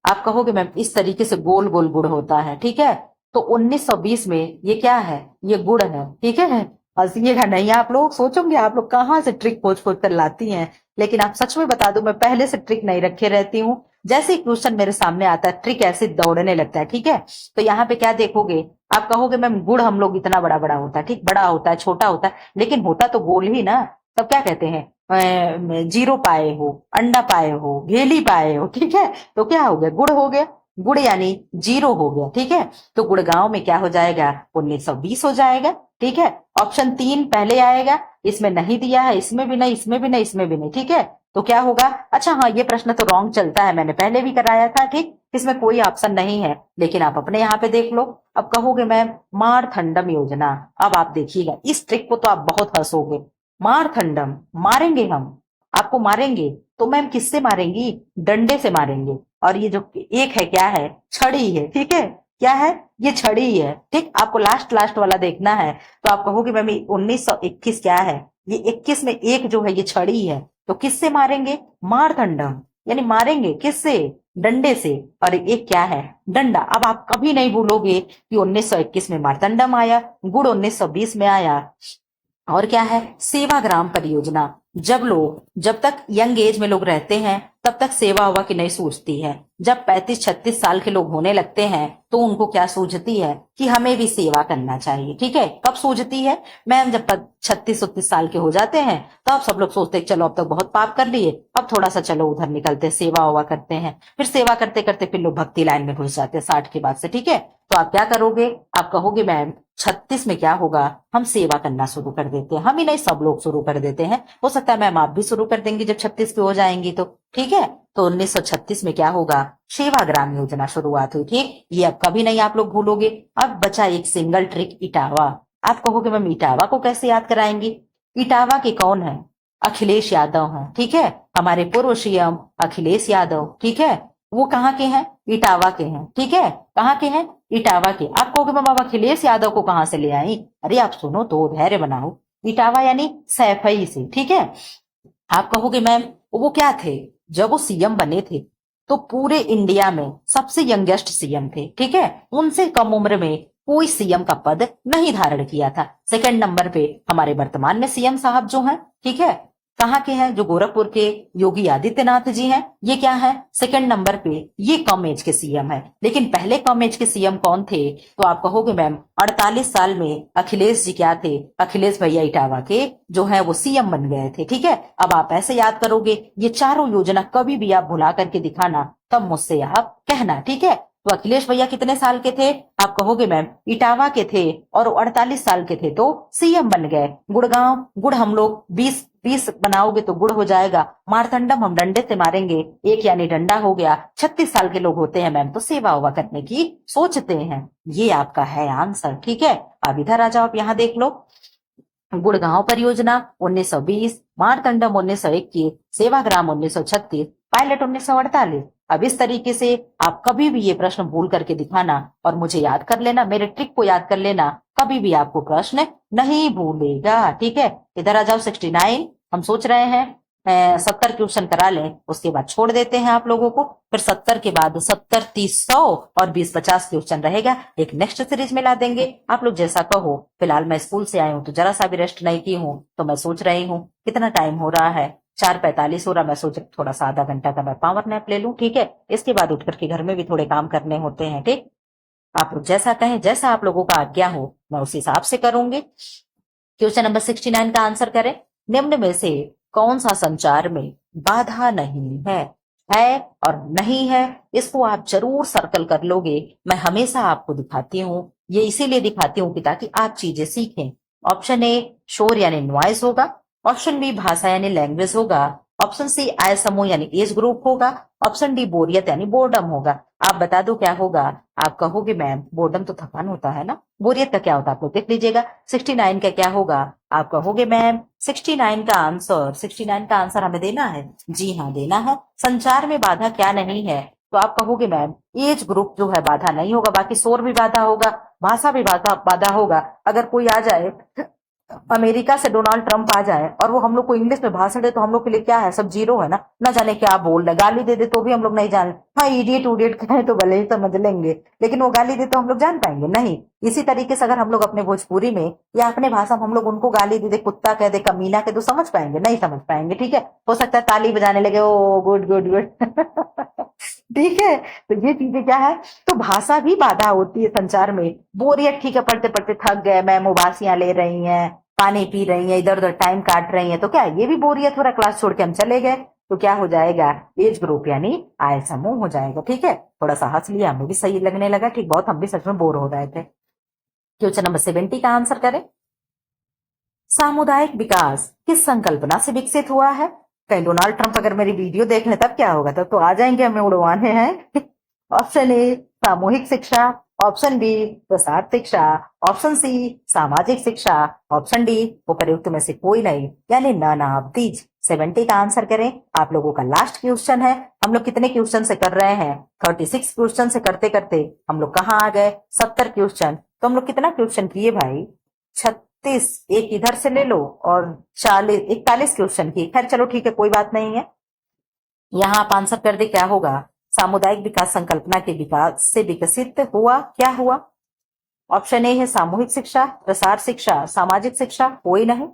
आप कहोगे मैम इस तरीके से गोल गोल गुड़ होता है। ठीक है, तो 1920 में ये क्या है? ये गुड़ है। ठीक है, हंसिएगा नहीं, आप लोग सोचोगे आप लोग कहाँ से ट्रिक खोज खोज कर लाती हैं, लेकिन आप सच में बता दो मैं पहले से ट्रिक नहीं रखे रहती हूँ। जैसे ही क्वेश्चन मेरे सामने आता है ट्रिक ऐसे दौड़ने लगता है। ठीक है, तो यहाँ पे क्या देखोगे? आप कहोगे मैम गुड़ हम लोग इतना बड़ा बड़ा होता है। ठीक, बड़ा होता है, छोटा होता है, लेकिन होता तो गोल ही ना। तब क्या कहते हैं? जीरो पाए हो, अंडा पाए हो, घेली पाए हो। ठीक है, तो क्या हो गया? गुड़ हो गया। गुड़ यानी 0 हो गया, ठीक है। तो गुड़गांव में क्या हो जाएगा, 1920 हो जाएगा, ठीक है। ऑप्शन 3 पहले आएगा, इसमें नहीं दिया है, इसमें भी नहीं, इसमें भी नहीं, इसमें भी नहीं, ठीक है। तो क्या होगा, अच्छा हाँ, ये प्रश्न तो रॉन्ग चलता है, मैंने पहले भी कराया था, ठीक। इसमें कोई ऑप्शन नहीं है, लेकिन आप अपने यहाँ पे देख लो। अब कहोगे मैम मारथंडम योजना, अब आप देखिएगा इस ट्रिक को तो आप बहुत हंसोगे। मारथंडम, मारेंगे हम, आपको मारेंगे, तो मैम किससे मारेंगी, डंडे से मारेंगे। और ये जो एक है क्या है, छड़ी है, ठीक है। क्या है, ये छड़ी है, ठीक। आपको लास्ट लास्ट वाला देखना है, तो आप कहोगे मैम 1921 क्या है, ये 21 में एक जो है ये छड़ी है, तो किससे मारेंगे, मारदंडम, यानी मारेंगे किससे, डंडे से। और एक क्या है, डंडा। अब आप कभी नहीं भूलोगे कि 1921 में मारदंडम आया, गुड़ 1920 में आया। और क्या है, सेवाग्राम परियोजना। जब तक यंग एज में लोग रहते हैं तब तक सेवा हवा की नहीं सूझती है। जब 35-36 साल के लोग होने लगते हैं तो उनको क्या सूझती है कि हमें भी सेवा करना चाहिए, ठीक है। कब सूझती है मैम, जब 36-37 साल के हो जाते हैं तो अब सब लोग सोचते हैं चलो अब तक बहुत पाप कर लिए, अब थोड़ा सा चलो उधर निकलते हैं, सेवा हवा करते हैं। फिर सेवा करते करते फिर लोग भक्ति लाइन में घुस जाते हैं 60 के बाद से, ठीक है। तो आप क्या करोगे, आप कहोगे मैम 36 में क्या होगा, हम सेवा करना शुरू कर देते हैं। हम ही नहीं, सब लोग शुरू कर देते हैं। हो सकता है मैम आप भी शुरू कर देंगे जब 36 पे हो जाएंगी तो, ठीक है। तो 1936 में क्या होगा, सेवाग्राम योजना शुरुआत हुई, ठीक। ये अब कभी नहीं आप लोग भूलोगे। अब बचा एक सिंगल ट्रिक, इटावा। आप कहोगे मैम इटावा को कैसे याद कराएंगी, इटावा के कौन है, अखिलेश यादव हैं, ठीक है। हमारे पूर्व सीएम अखिलेश यादव, ठीक है। वो कहाँ के हैं, इटावा के हैं, ठीक है। कहाँ के हैं, इटावा के। आप कहोगे मैम अब अखिलेश यादव को कहां से ले आई, अरे आप सुनो तो, धैर्य बनाओ। इटावा यानी सैफई से, ठीक है। आप कहोगे मैम वो क्या थे, जब वो सीएम बने थे तो पूरे इंडिया में सबसे यंगेस्ट सीएम थे, ठीक है। उनसे कम उम्र में कोई सीएम का पद नहीं धारण किया था। सेकंड नंबर पे हमारे वर्तमान में सीएम साहब जो हैं, ठीक है, कहाँ के हैं, जो गोरखपुर के योगी आदित्यनाथ जी हैं, ये क्या है, सेकंड नंबर पे, ये कम एज के सीएम है। लेकिन पहले कम एज के सीएम कौन थे, तो आप कहोगे मैम 48 साल में अखिलेश जी क्या थे, अखिलेश भैया इटावा के जो है वो सीएम बन गए थे, ठीक है। अब आप ऐसे याद करोगे, ये चारों योजना कभी भी आप भुला करके दिखाना, तब मुझसे आप कहना, ठीक है। तो अखिलेश भैया कितने साल के थे, आप कहोगे मैम इटावा के थे और 48 साल के थे तो सीएम बन गए। गुड़गांव, गुड़ हम लोग 20 बनाओगे तो गुड़ हो जाएगा। मारतंडम हम डंडे से मारेंगे, एक यानी डंडा हो गया। 36 साल के लोग होते हैं मैम तो सेवा हुआ करने की सोचते हैं। ये आपका है आंसर, ठीक है। अब इधर आ जाओ, आप यहाँ देख लो, गुड़गांव परियोजना 1920, मारतंडम 1921, सेवाग्राम 1936, पायलट 1948। अब इस तरीके से आप कभी भी ये प्रश्न भूल करके दिखाना और मुझे याद कर लेना, मेरे ट्रिक को याद कर लेना, कभी भी आपको प्रश्न नहीं भूलेगा, ठीक है। इधर आ जाओ 69। हम सोच रहे हैं 70 क्वेश्चन करा लें, उसके बाद छोड़ देते हैं आप लोगों को। फिर 70 के बाद 70, 30, 100 और 20-50 क्वेश्चन रहेगा, एक नेक्स्ट सीरीज में ला देंगे। आप लोग जैसा कहो। फिलहाल मैं स्कूल से आई हूँ तो जरा सा भी रेस्ट नहीं की हूँ, तो मैं सोच रही हूँ कितना टाइम हो रहा है, 4:45 हो रहा। मैं सोच थोड़ा सा आधा घंटा का मैं पावर नैप ले लूं, ठीक है। इसके बाद उठ करके घर में भी थोड़े काम करने होते हैं, ठीक। आप लोग जैसा कहें, जैसा आप लोगों का आज्ञा हो, मैं उस हिसाब से करूंगी। क्वेश्चन नंबर 69 का आंसर करें, निम्न में से कौन सा संचार में बाधा नहीं है और नहीं है, इसको आप जरूर सर्कल कर लोगे। मैं हमेशा आपको दिखाती हूँ, ये इसीलिए दिखाती हूँ कि ताकि आप चीजें सीखें। ऑप्शन ए शोर यानी नॉइज होगा, ऑप्शन बी भाषा यानी लैंग्वेज होगा, ऑप्शन सी आय समूह यानी एज ग्रुप होगा, ऑप्शन डी बोरियत यानी बोर्डम होगा। आप बता दो क्या होगा। आप कहोगे मैम बोर्डम तो थकान होता है ना, बोरियत का क्या होता है, आप लोग देख लीजिएगा। 69 का क्या होगा, आप कहोगे मैम 69 का आंसर हमें देना है, जी हाँ देना है। संचार में बाधा क्या नहीं है, तो आप कहोगे मैम एज ग्रुप जो है बाधा नहीं होगा, बाकी शोर भी बाधा होगा, भाषा भी बाधा बाधा होगा। अगर कोई आ जाए अमेरिका से, डोनाल्ड ट्रंप आ जाए और वो हम लोग को इंग्लिश में भाषण दे, तो हम लोग के लिए क्या है, सब जीरो है ना जाने क्या बोल रहे। गाली दे दे तो भी हम लोग नहीं जान, हाँ इडियट उडियट कहे तो भले ही समझ लेंगे, लेकिन वो गाली दे तो हम लोग जान पाएंगे नहीं। इसी तरीके से अगर हम लोग अपने भोजपुरी में या अपने भाषा में हम लोग उनको गाली दे दे, कुत्ता कह दे, कमीना कह दे, तो समझ पाएंगे नहीं, समझ पाएंगे, ठीक है। हो सकता है ताली बजाने लगे, ओ गुड गुड गुड ठीक है। तो ये चीजें क्या है, तो भाषा भी बाधा होती है संचार में। बोरियत ठीक है, पढ़ते पढ़ते थक गए मैम, उबासियां ले रही हैं, पानी पी रही हैं, इधर उधर टाइम काट रही हैं, तो क्या ये भी बोरियत हो रहा है, क्लास छोड़ के हम चले गए। तो क्या हो जाएगा, एज ग्रुप यानी आय समूह हो जाएगा। ठीक है, थोड़ा सा हंस लिया, हमें भी सही लगने लगा। ठीक, बहुत हम भी सच में बोर हो रहे थे। क्वेश्चन नंबर 70 का आंसर करें। सामुदायिक विकास किस संकल्पना से विकसित हुआ है? कहीं डोनाल्ड ट्रंप अगर मेरी वीडियो देख ले तब क्या होगा, तब तो आ जाएंगे हमें उड़वाने हैं। ऑप्शन ए सामूहिक शिक्षा, ऑप्शन बी प्रसार शिक्षा, ऑप्शन सी सामाजिक शिक्षा, ऑप्शन डी उपयुक्त में से कोई नहीं, यानी नन ऑफ दीज। 70 का आंसर करें। आप लोगों का लास्ट क्वेश्चन है। हम लोग कितने क्वेश्चन से कर रहे हैं? 36 क्वेश्चन से करते करते हम लोग कहाँ आ गए? 70 क्वेश्चन। तो हम लोग कितना क्वेश्चन किए भाई? 36। एक इधर से ले लो और 40, 41 क्वेश्चन किए। खैर चलो ठीक है, कोई बात नहीं है। यहाँ आप आंसर कर दे, क्या होगा? सामुदायिक विकास संकल्पना के विकास से विकसित हुआ, क्या हुआ? ऑप्शन ए है सामूहिक शिक्षा, प्रसार शिक्षा, सामाजिक शिक्षा, कोई नहीं।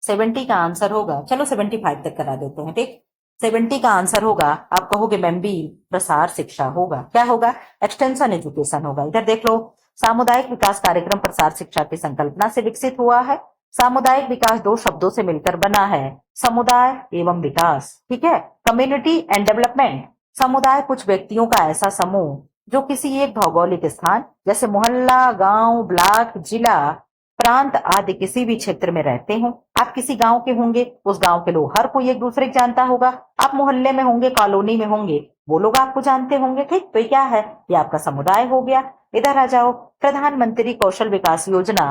70 का आंसर होगा, चलो 75 तक करा देते हैं। ठीक, 70 का आंसर होगा, आप कहोगे मैम बी प्रसार शिक्षा होगा। क्या होगा? एक्सटेंशन एजुकेशन होगा। इधर देख लो, सामुदायिक विकास कार्यक्रम प्रसार शिक्षा की संकल्पना से विकसित हुआ है। सामुदायिक विकास दो शब्दों से मिलकर बना है, समुदाय एवं विकास। ठीक है, कम्युनिटी एंड डेवलपमेंट। समुदाय कुछ व्यक्तियों का ऐसा समूह जो किसी एक भौगोलिक स्थान जैसे मोहल्ला, गांव, ब्लॉक, जिला, प्रांत आदि किसी भी क्षेत्र में रहते हो। आप किसी गांव के होंगे, उस गांव के लोग हर कोई एक दूसरे को जानता होगा। आप मोहल्ले में होंगे, कॉलोनी में होंगे, वो लोग आपको जानते होंगे। ठीक, तो ये क्या है? ये आपका समुदाय हो गया। इधर आ जाओ, प्रधानमंत्री कौशल विकास योजना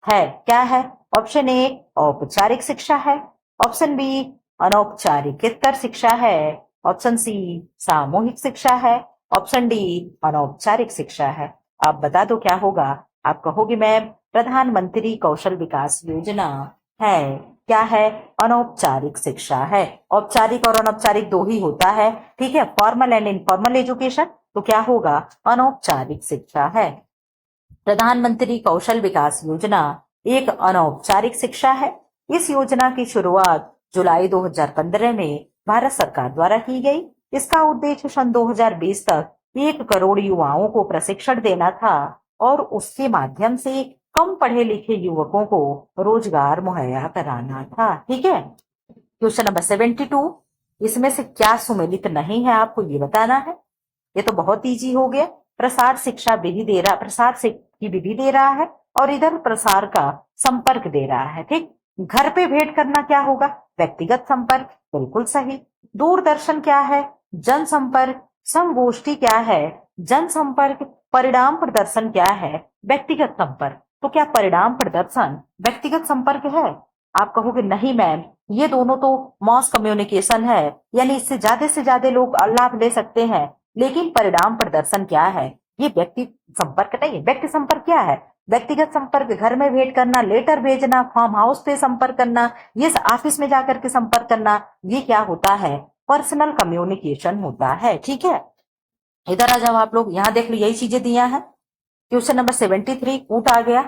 है, क्या है? ऑप्शन ए औपचारिक शिक्षा है, ऑप्शन बी अनौपचारिकेतर शिक्षा है, ऑप्शन सी सामूहिक शिक्षा है, ऑप्शन डी अनौपचारिक शिक्षा है। आप बता दो क्या होगा? आप कहोगे मैम प्रधानमंत्री कौशल विकास योजना है, क्या है? अनौपचारिक शिक्षा है। औपचारिक और अनौपचारिक दो ही होता है। ठीक है, फॉर्मल एंड इनफॉर्मल एजुकेशन। तो क्या होगा? अनौपचारिक शिक्षा है। प्रधानमंत्री कौशल विकास योजना एक अनौपचारिक शिक्षा है। इस योजना की शुरुआत जुलाई 2015 में भारत सरकार द्वारा की गई। इसका उद्देश्य सन 2020 तक 1 करोड़ युवाओं को प्रशिक्षण देना था और उसके माध्यम से कम पढ़े लिखे युवकों को रोजगार मुहैया कराना था। ठीक है, क्वेश्चन नंबर 72। इसमें से क्या सुमेलित नहीं है, आपको ये बताना है। ये तो बहुत इजी हो गया। प्रसार शिक्षा विधि दे रहा, प्रसार की विधि दे रहा है और इधर प्रसार का संपर्क दे रहा है। ठीक, घर पे भेंट करना क्या होगा? व्यक्तिगत संपर्क, बिल्कुल सही। दूरदर्शन क्या है? जनसंपर्क। संगोष्ठी क्या है? जनसंपर्क। परिणाम प्रदर्शन क्या है? व्यक्तिगत संपर्क। तो क्या परिणाम प्रदर्शन व्यक्तिगत संपर्क है? आप कहोगे नहीं मैम, ये दोनों तो मॉस कम्युनिकेशन है, यानी इससे ज्यादा से ज्यादा लोग लाभ ले सकते हैं। लेकिन परिणाम प्रदर्शन क्या है? ये व्यक्ति संपर्क नहीं है। व्यक्ति संपर्क क्या है? व्यक्तिगत संपर्क घर में भेंट करना, लेटर भेजना, फार्म हाउस पे संपर्क करना, ये ऑफिस में जाकर के संपर्क करना, ये क्या होता है? पर्सनल कम्युनिकेशन होता है। ठीक है, इधर आ जाओ आप लोग, यहाँ देख लो, यही चीजें दिया है। क्वेश्चन नंबर 73 कूट आ गया।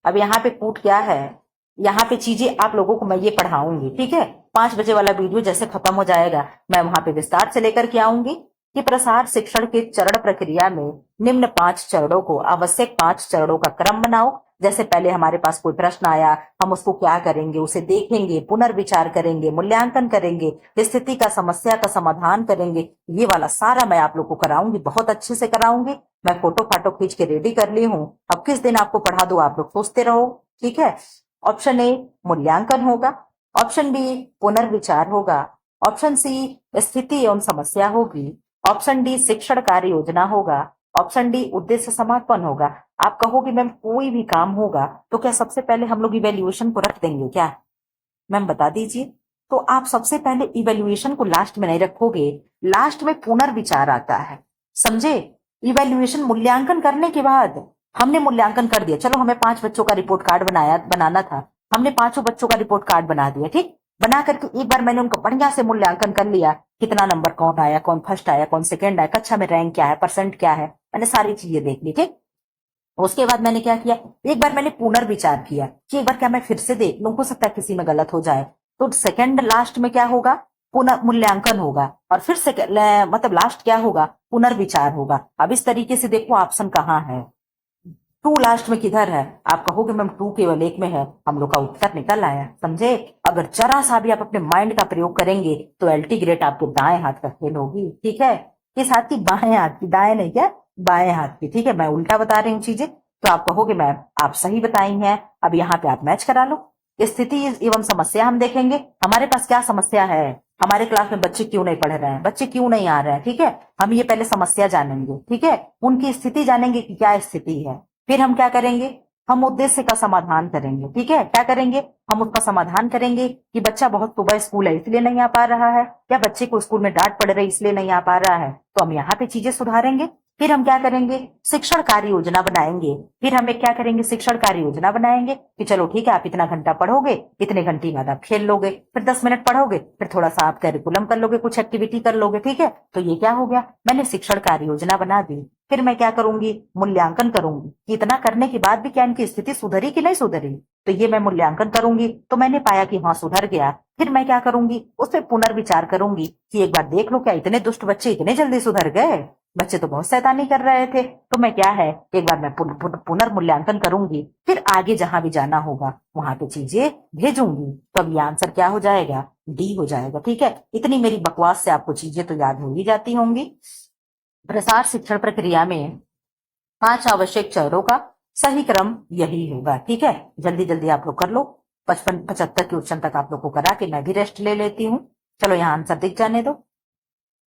अब यहाँ पे कूट क्या है? यहाँ पे चीजें आप लोगों को मैं ये पढ़ाऊंगी। ठीक है, 5 बजे वाला वीडियो जैसे खत्म हो जाएगा, मैं वहां पे विस्तार से लेकर के आऊंगी कि प्रसार शिक्षण के चरण प्रक्रिया में निम्न 5 चरणों को, आवश्यक 5 चरणों का क्रम बनाओ। जैसे पहले हमारे पास कोई प्रश्न आया, हम उसको क्या करेंगे? उसे देखेंगे, पुनर्विचार करेंगे, मूल्यांकन करेंगे, स्थिति का, समस्या का समाधान करेंगे। ये वाला सारा मैं आप लोग को कराऊंगी, बहुत अच्छे से कराऊंगी। मैं फोटो फाटो खींच के रेडी कर ली हूँ। अब किस दिन आपको पढ़ा दो, आप लोग सोचते रहो। ठीक है, ऑप्शन ए मूल्यांकन होगा, ऑप्शन बी पुनर्विचार होगा, ऑप्शन सी स्थिति एवं समस्या होगी, ऑप्शन डी शिक्षण कार्य योजना होगा, ऑप्शन डी उद्देश्य समापन होगा। आप कहोगे मैम कोई भी काम होगा तो क्या सबसे पहले हम लोग इवेल्युएशन को रख देंगे क्या? मैम बता दीजिए। तो आप सबसे पहले इवेल्युएशन को लास्ट में नहीं रखोगे, लास्ट में पुनर्विचार आता है, समझे? इवेल्युएशन मूल्यांकन करने के बाद, हमने मूल्यांकन कर दिया, चलो हमें 5 बच्चों का रिपोर्ट कार्ड बनाना था, हमने 5 बच्चों का रिपोर्ट कार्ड बना दिया। ठीक, बना करके एक बार मैंने उनको बढ़िया से मूल्यांकन कर लिया, कितना नंबर कौन आया, कौन फर्स्ट आया, कौन सेकंड आया, कक्षा में रैंक क्या है, परसेंट क्या है, मैंने सारी चीजें देख ली। ठीक, उसके बाद मैंने क्या किया, एक बार मैंने पुनर्विचार किया कि एक बार क्या मैं फिर से देख लूं, हो सकता है किसी में गलत हो जाए। तो सेकंड लास्ट में क्या होगा? पुनः मूल्यांकन होगा, और फिर सेकंड मतलब लास्ट क्या होगा? पुनर्विचार होगा। अब इस तरीके से देखो ऑप्शन कहाँ है, टू लास्ट में किधर है? आप कहोगे मैम टू केवल एक में है, हम लोग का उत्तर निकल आया, समझे? अगर जरा सा भी आप अपने माइंड का प्रयोग करेंगे तो एलटी ग्रेड आपके दाएं हाथ का खेल होगी, ठीक है? किस हाथ की? बाएं हाथ की, दाएं नहीं क्या, बाएं हाथ की, ठीक है? मैं उल्टा बता रही हूँ चीजें, तो आप कहोगे मैम आप सही बताई हैं। अब यहाँ पे आप मैच करा लो। स्थिति एवं समस्या हम देखेंगे, हमारे पास क्या समस्या है, हमारे क्लास में बच्चे क्यों नहीं पढ़ रहे हैं, बच्चे क्यों नहीं आ रहे हैं, ठीक है? हम ये पहले समस्या जानेंगे, ठीक है? उनकी स्थिति जानेंगे कि क्या स्थिति है, फिर हम क्या करेंगे, हम उद्देश्य का समाधान करेंगे, ठीक है? क्या करेंगे, हम उसका समाधान करेंगे कि बच्चा बहुत सुबह स्कूल है इसलिए नहीं आ पा रहा है, या बच्चे को स्कूल में डांट पड़ रही इसलिए नहीं आ पा रहा है, तो हम यहाँ पे चीजें सुधारेंगे। फिर हम क्या करेंगे, शिक्षण कार्य योजना बनाएंगे। फिर हम एक क्या करेंगे, शिक्षण कार्य योजना बनाएंगे कि चलो ठीक है, आप इतना घंटा पढ़ोगे, इतने घंटे बाद आप खेल लोगे, फिर 10 मिनट पढ़ोगे, फिर थोड़ा सा आप कैरिकुलम कर लोगे, कुछ एक्टिविटी कर लोगे, ठीक है? तो ये क्या हो गया, मैंने शिक्षण कार्य योजना बना दी। फिर मैं क्या करूंगी, मूल्यांकन करूंगी कि इतना करने के बाद भी क्या इनकी स्थिति सुधरी कि नहीं सुधरी। तो ये मैं मूल्यांकन करूंगी, तो मैंने पाया कि हाँ सुधर गया। फिर मैं क्या करूंगी, उस पर पुनर्विचार करूंगी कि एक बार देख लो क्या इतने दुष्ट बच्चे इतने जल्दी सुधर गए, बच्चे तो बहुत शैतानी कर रहे थे। तो मैं क्या है, एक बार मैं पुनर्मूल्यांकन करूंगी, फिर आगे जहां भी जाना होगा वहां पे चीजें भेजूंगी। तो अब ये आंसर क्या हो जाएगा, डी हो जाएगा, ठीक है? इतनी मेरी बकवास से आपको चीजें तो याद हो ही जाती होंगी। प्रसार शिक्षण प्रक्रिया में 5 आवश्यक चरणों का सही क्रम यही होगा, ठीक है? जल्दी जल्दी आप लोग कर लो। 55-75 क्वेश्चन तक आप लोग को करा के मैं भी रेस्ट ले लेती हूँ। चलो यहाँ आंसर दिख जाने दो।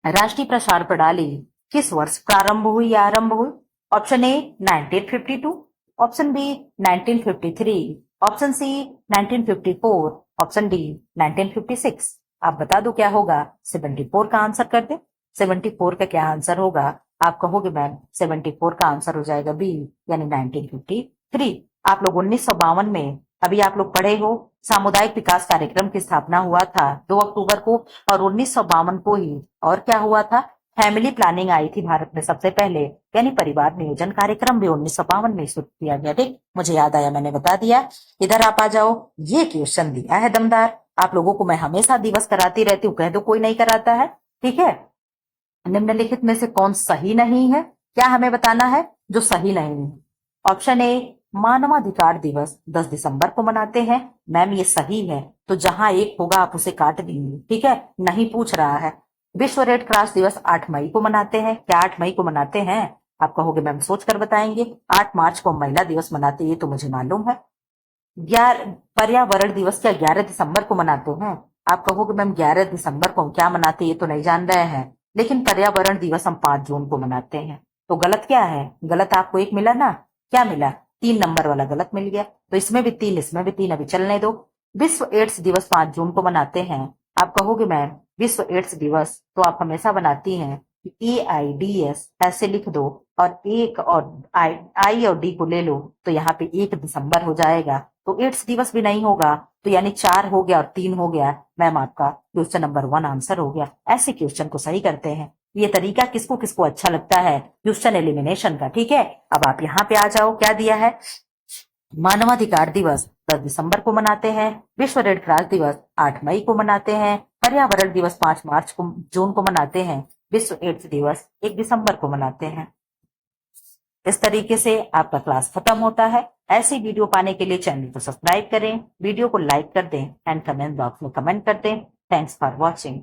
राष्ट्रीय प्रसार प्रणाली किस वर्ष प्रारंभ हुई या आरंभ हुई? Option A 1952, option B 1953, option C 1954, option D 1956। आप बता दो क्या होगा, 74 का आंसर कर दे। 74 का क्या आंसर होगा? आप कहोगे मैम 74 का आंसर हो जाएगा बी, यानी 1953। आप लोग 1952 में, अभी आप लोग पढ़े हो, सामुदायिक विकास कार्यक्रम की स्थापना हुआ था 2 अक्टूबर को, और 1952 को ही और क्या हुआ था, फैमिली प्लानिंग आई थी भारत में सबसे पहले, यानी परिवार नियोजन कार्यक्रम भी 1952 में शुरू किया गया। ठीक, मुझे याद आया, मैंने बता दिया। इधर आप आ जाओ, ये क्वेश्चन दिया है दमदार। आप लोगों को मैं हमेशा दिवस कराती रहती हूँ, कह दो कोई नहीं कराता है, ठीक है? निम्नलिखित में से कौन सही नहीं है, क्या हमें बताना है जो सही नहीं है। ऑप्शन ए मानवाधिकार दिवस 10 दिसंबर को मनाते हैं। मैम ये सही है, तो जहां एक होगा आप उसे काट देंगे, ठीक है? नहीं पूछ रहा है। विश्व रेड क्रॉस दिवस 8 मई को मनाते हैं। क्या 8 मई को मनाते हैं? आप कहोगे मैम सोच कर बताएंगे। 8 मार्च को महिला दिवस मनाते हैं, ये तो मुझे मालूम है। पर्यावरण दिवस क्या 11 दिसंबर को मनाते हैं? आप कहोगे मैम 11 दिसंबर को क्या मनाते हैं, ये तो नहीं जान रहे हैं, लेकिन पर्यावरण दिवस हम 5 जून को मनाते हैं। तो गलत क्या है, गलत आपको एक मिला ना, क्या मिला, 3 नंबर वाला गलत मिल गया। तो इसमें भी 3, इसमें भी 3, अभी चलने दो। विश्व एड्स दिवस 5 जून को मनाते हैं। आप कहोगे मैम विश्व एड्स दिवस तो आप हमेशा बनाती हैं, AIDS ऐसे लिख दो, और एक और आई और डी को ले लो, तो यहाँ पे 1 दिसंबर हो जाएगा। तो एड्स दिवस भी नहीं होगा, तो यानी 4 हो गया और 3 हो गया। मैम आपका क्वेश्चन नंबर 1 आंसर हो गया। ऐसे क्वेश्चन को सही करते हैं। ये तरीका किसको किसको अच्छा लगता है, क्वेश्चन एलिमिनेशन का, ठीक है? अब आप यहाँ पे आ जाओ, क्या दिया है, मानवाधिकार दिवस 10 दिसंबर को मनाते हैं, विश्व रेड क्रॉस दिवस 8 मई को मनाते हैं, पर्यावरण दिवस 5 मार्च को जून को मनाते हैं, विश्व एड्स दिवस 1 दिसंबर को मनाते हैं। इस तरीके से आपका क्लास खत्म होता है। ऐसी वीडियो पाने के लिए चैनल को सब्सक्राइब करें, वीडियो को लाइक कर दें एंड कमेंट बॉक्स में कमेंट कर दें। Thanks for watching.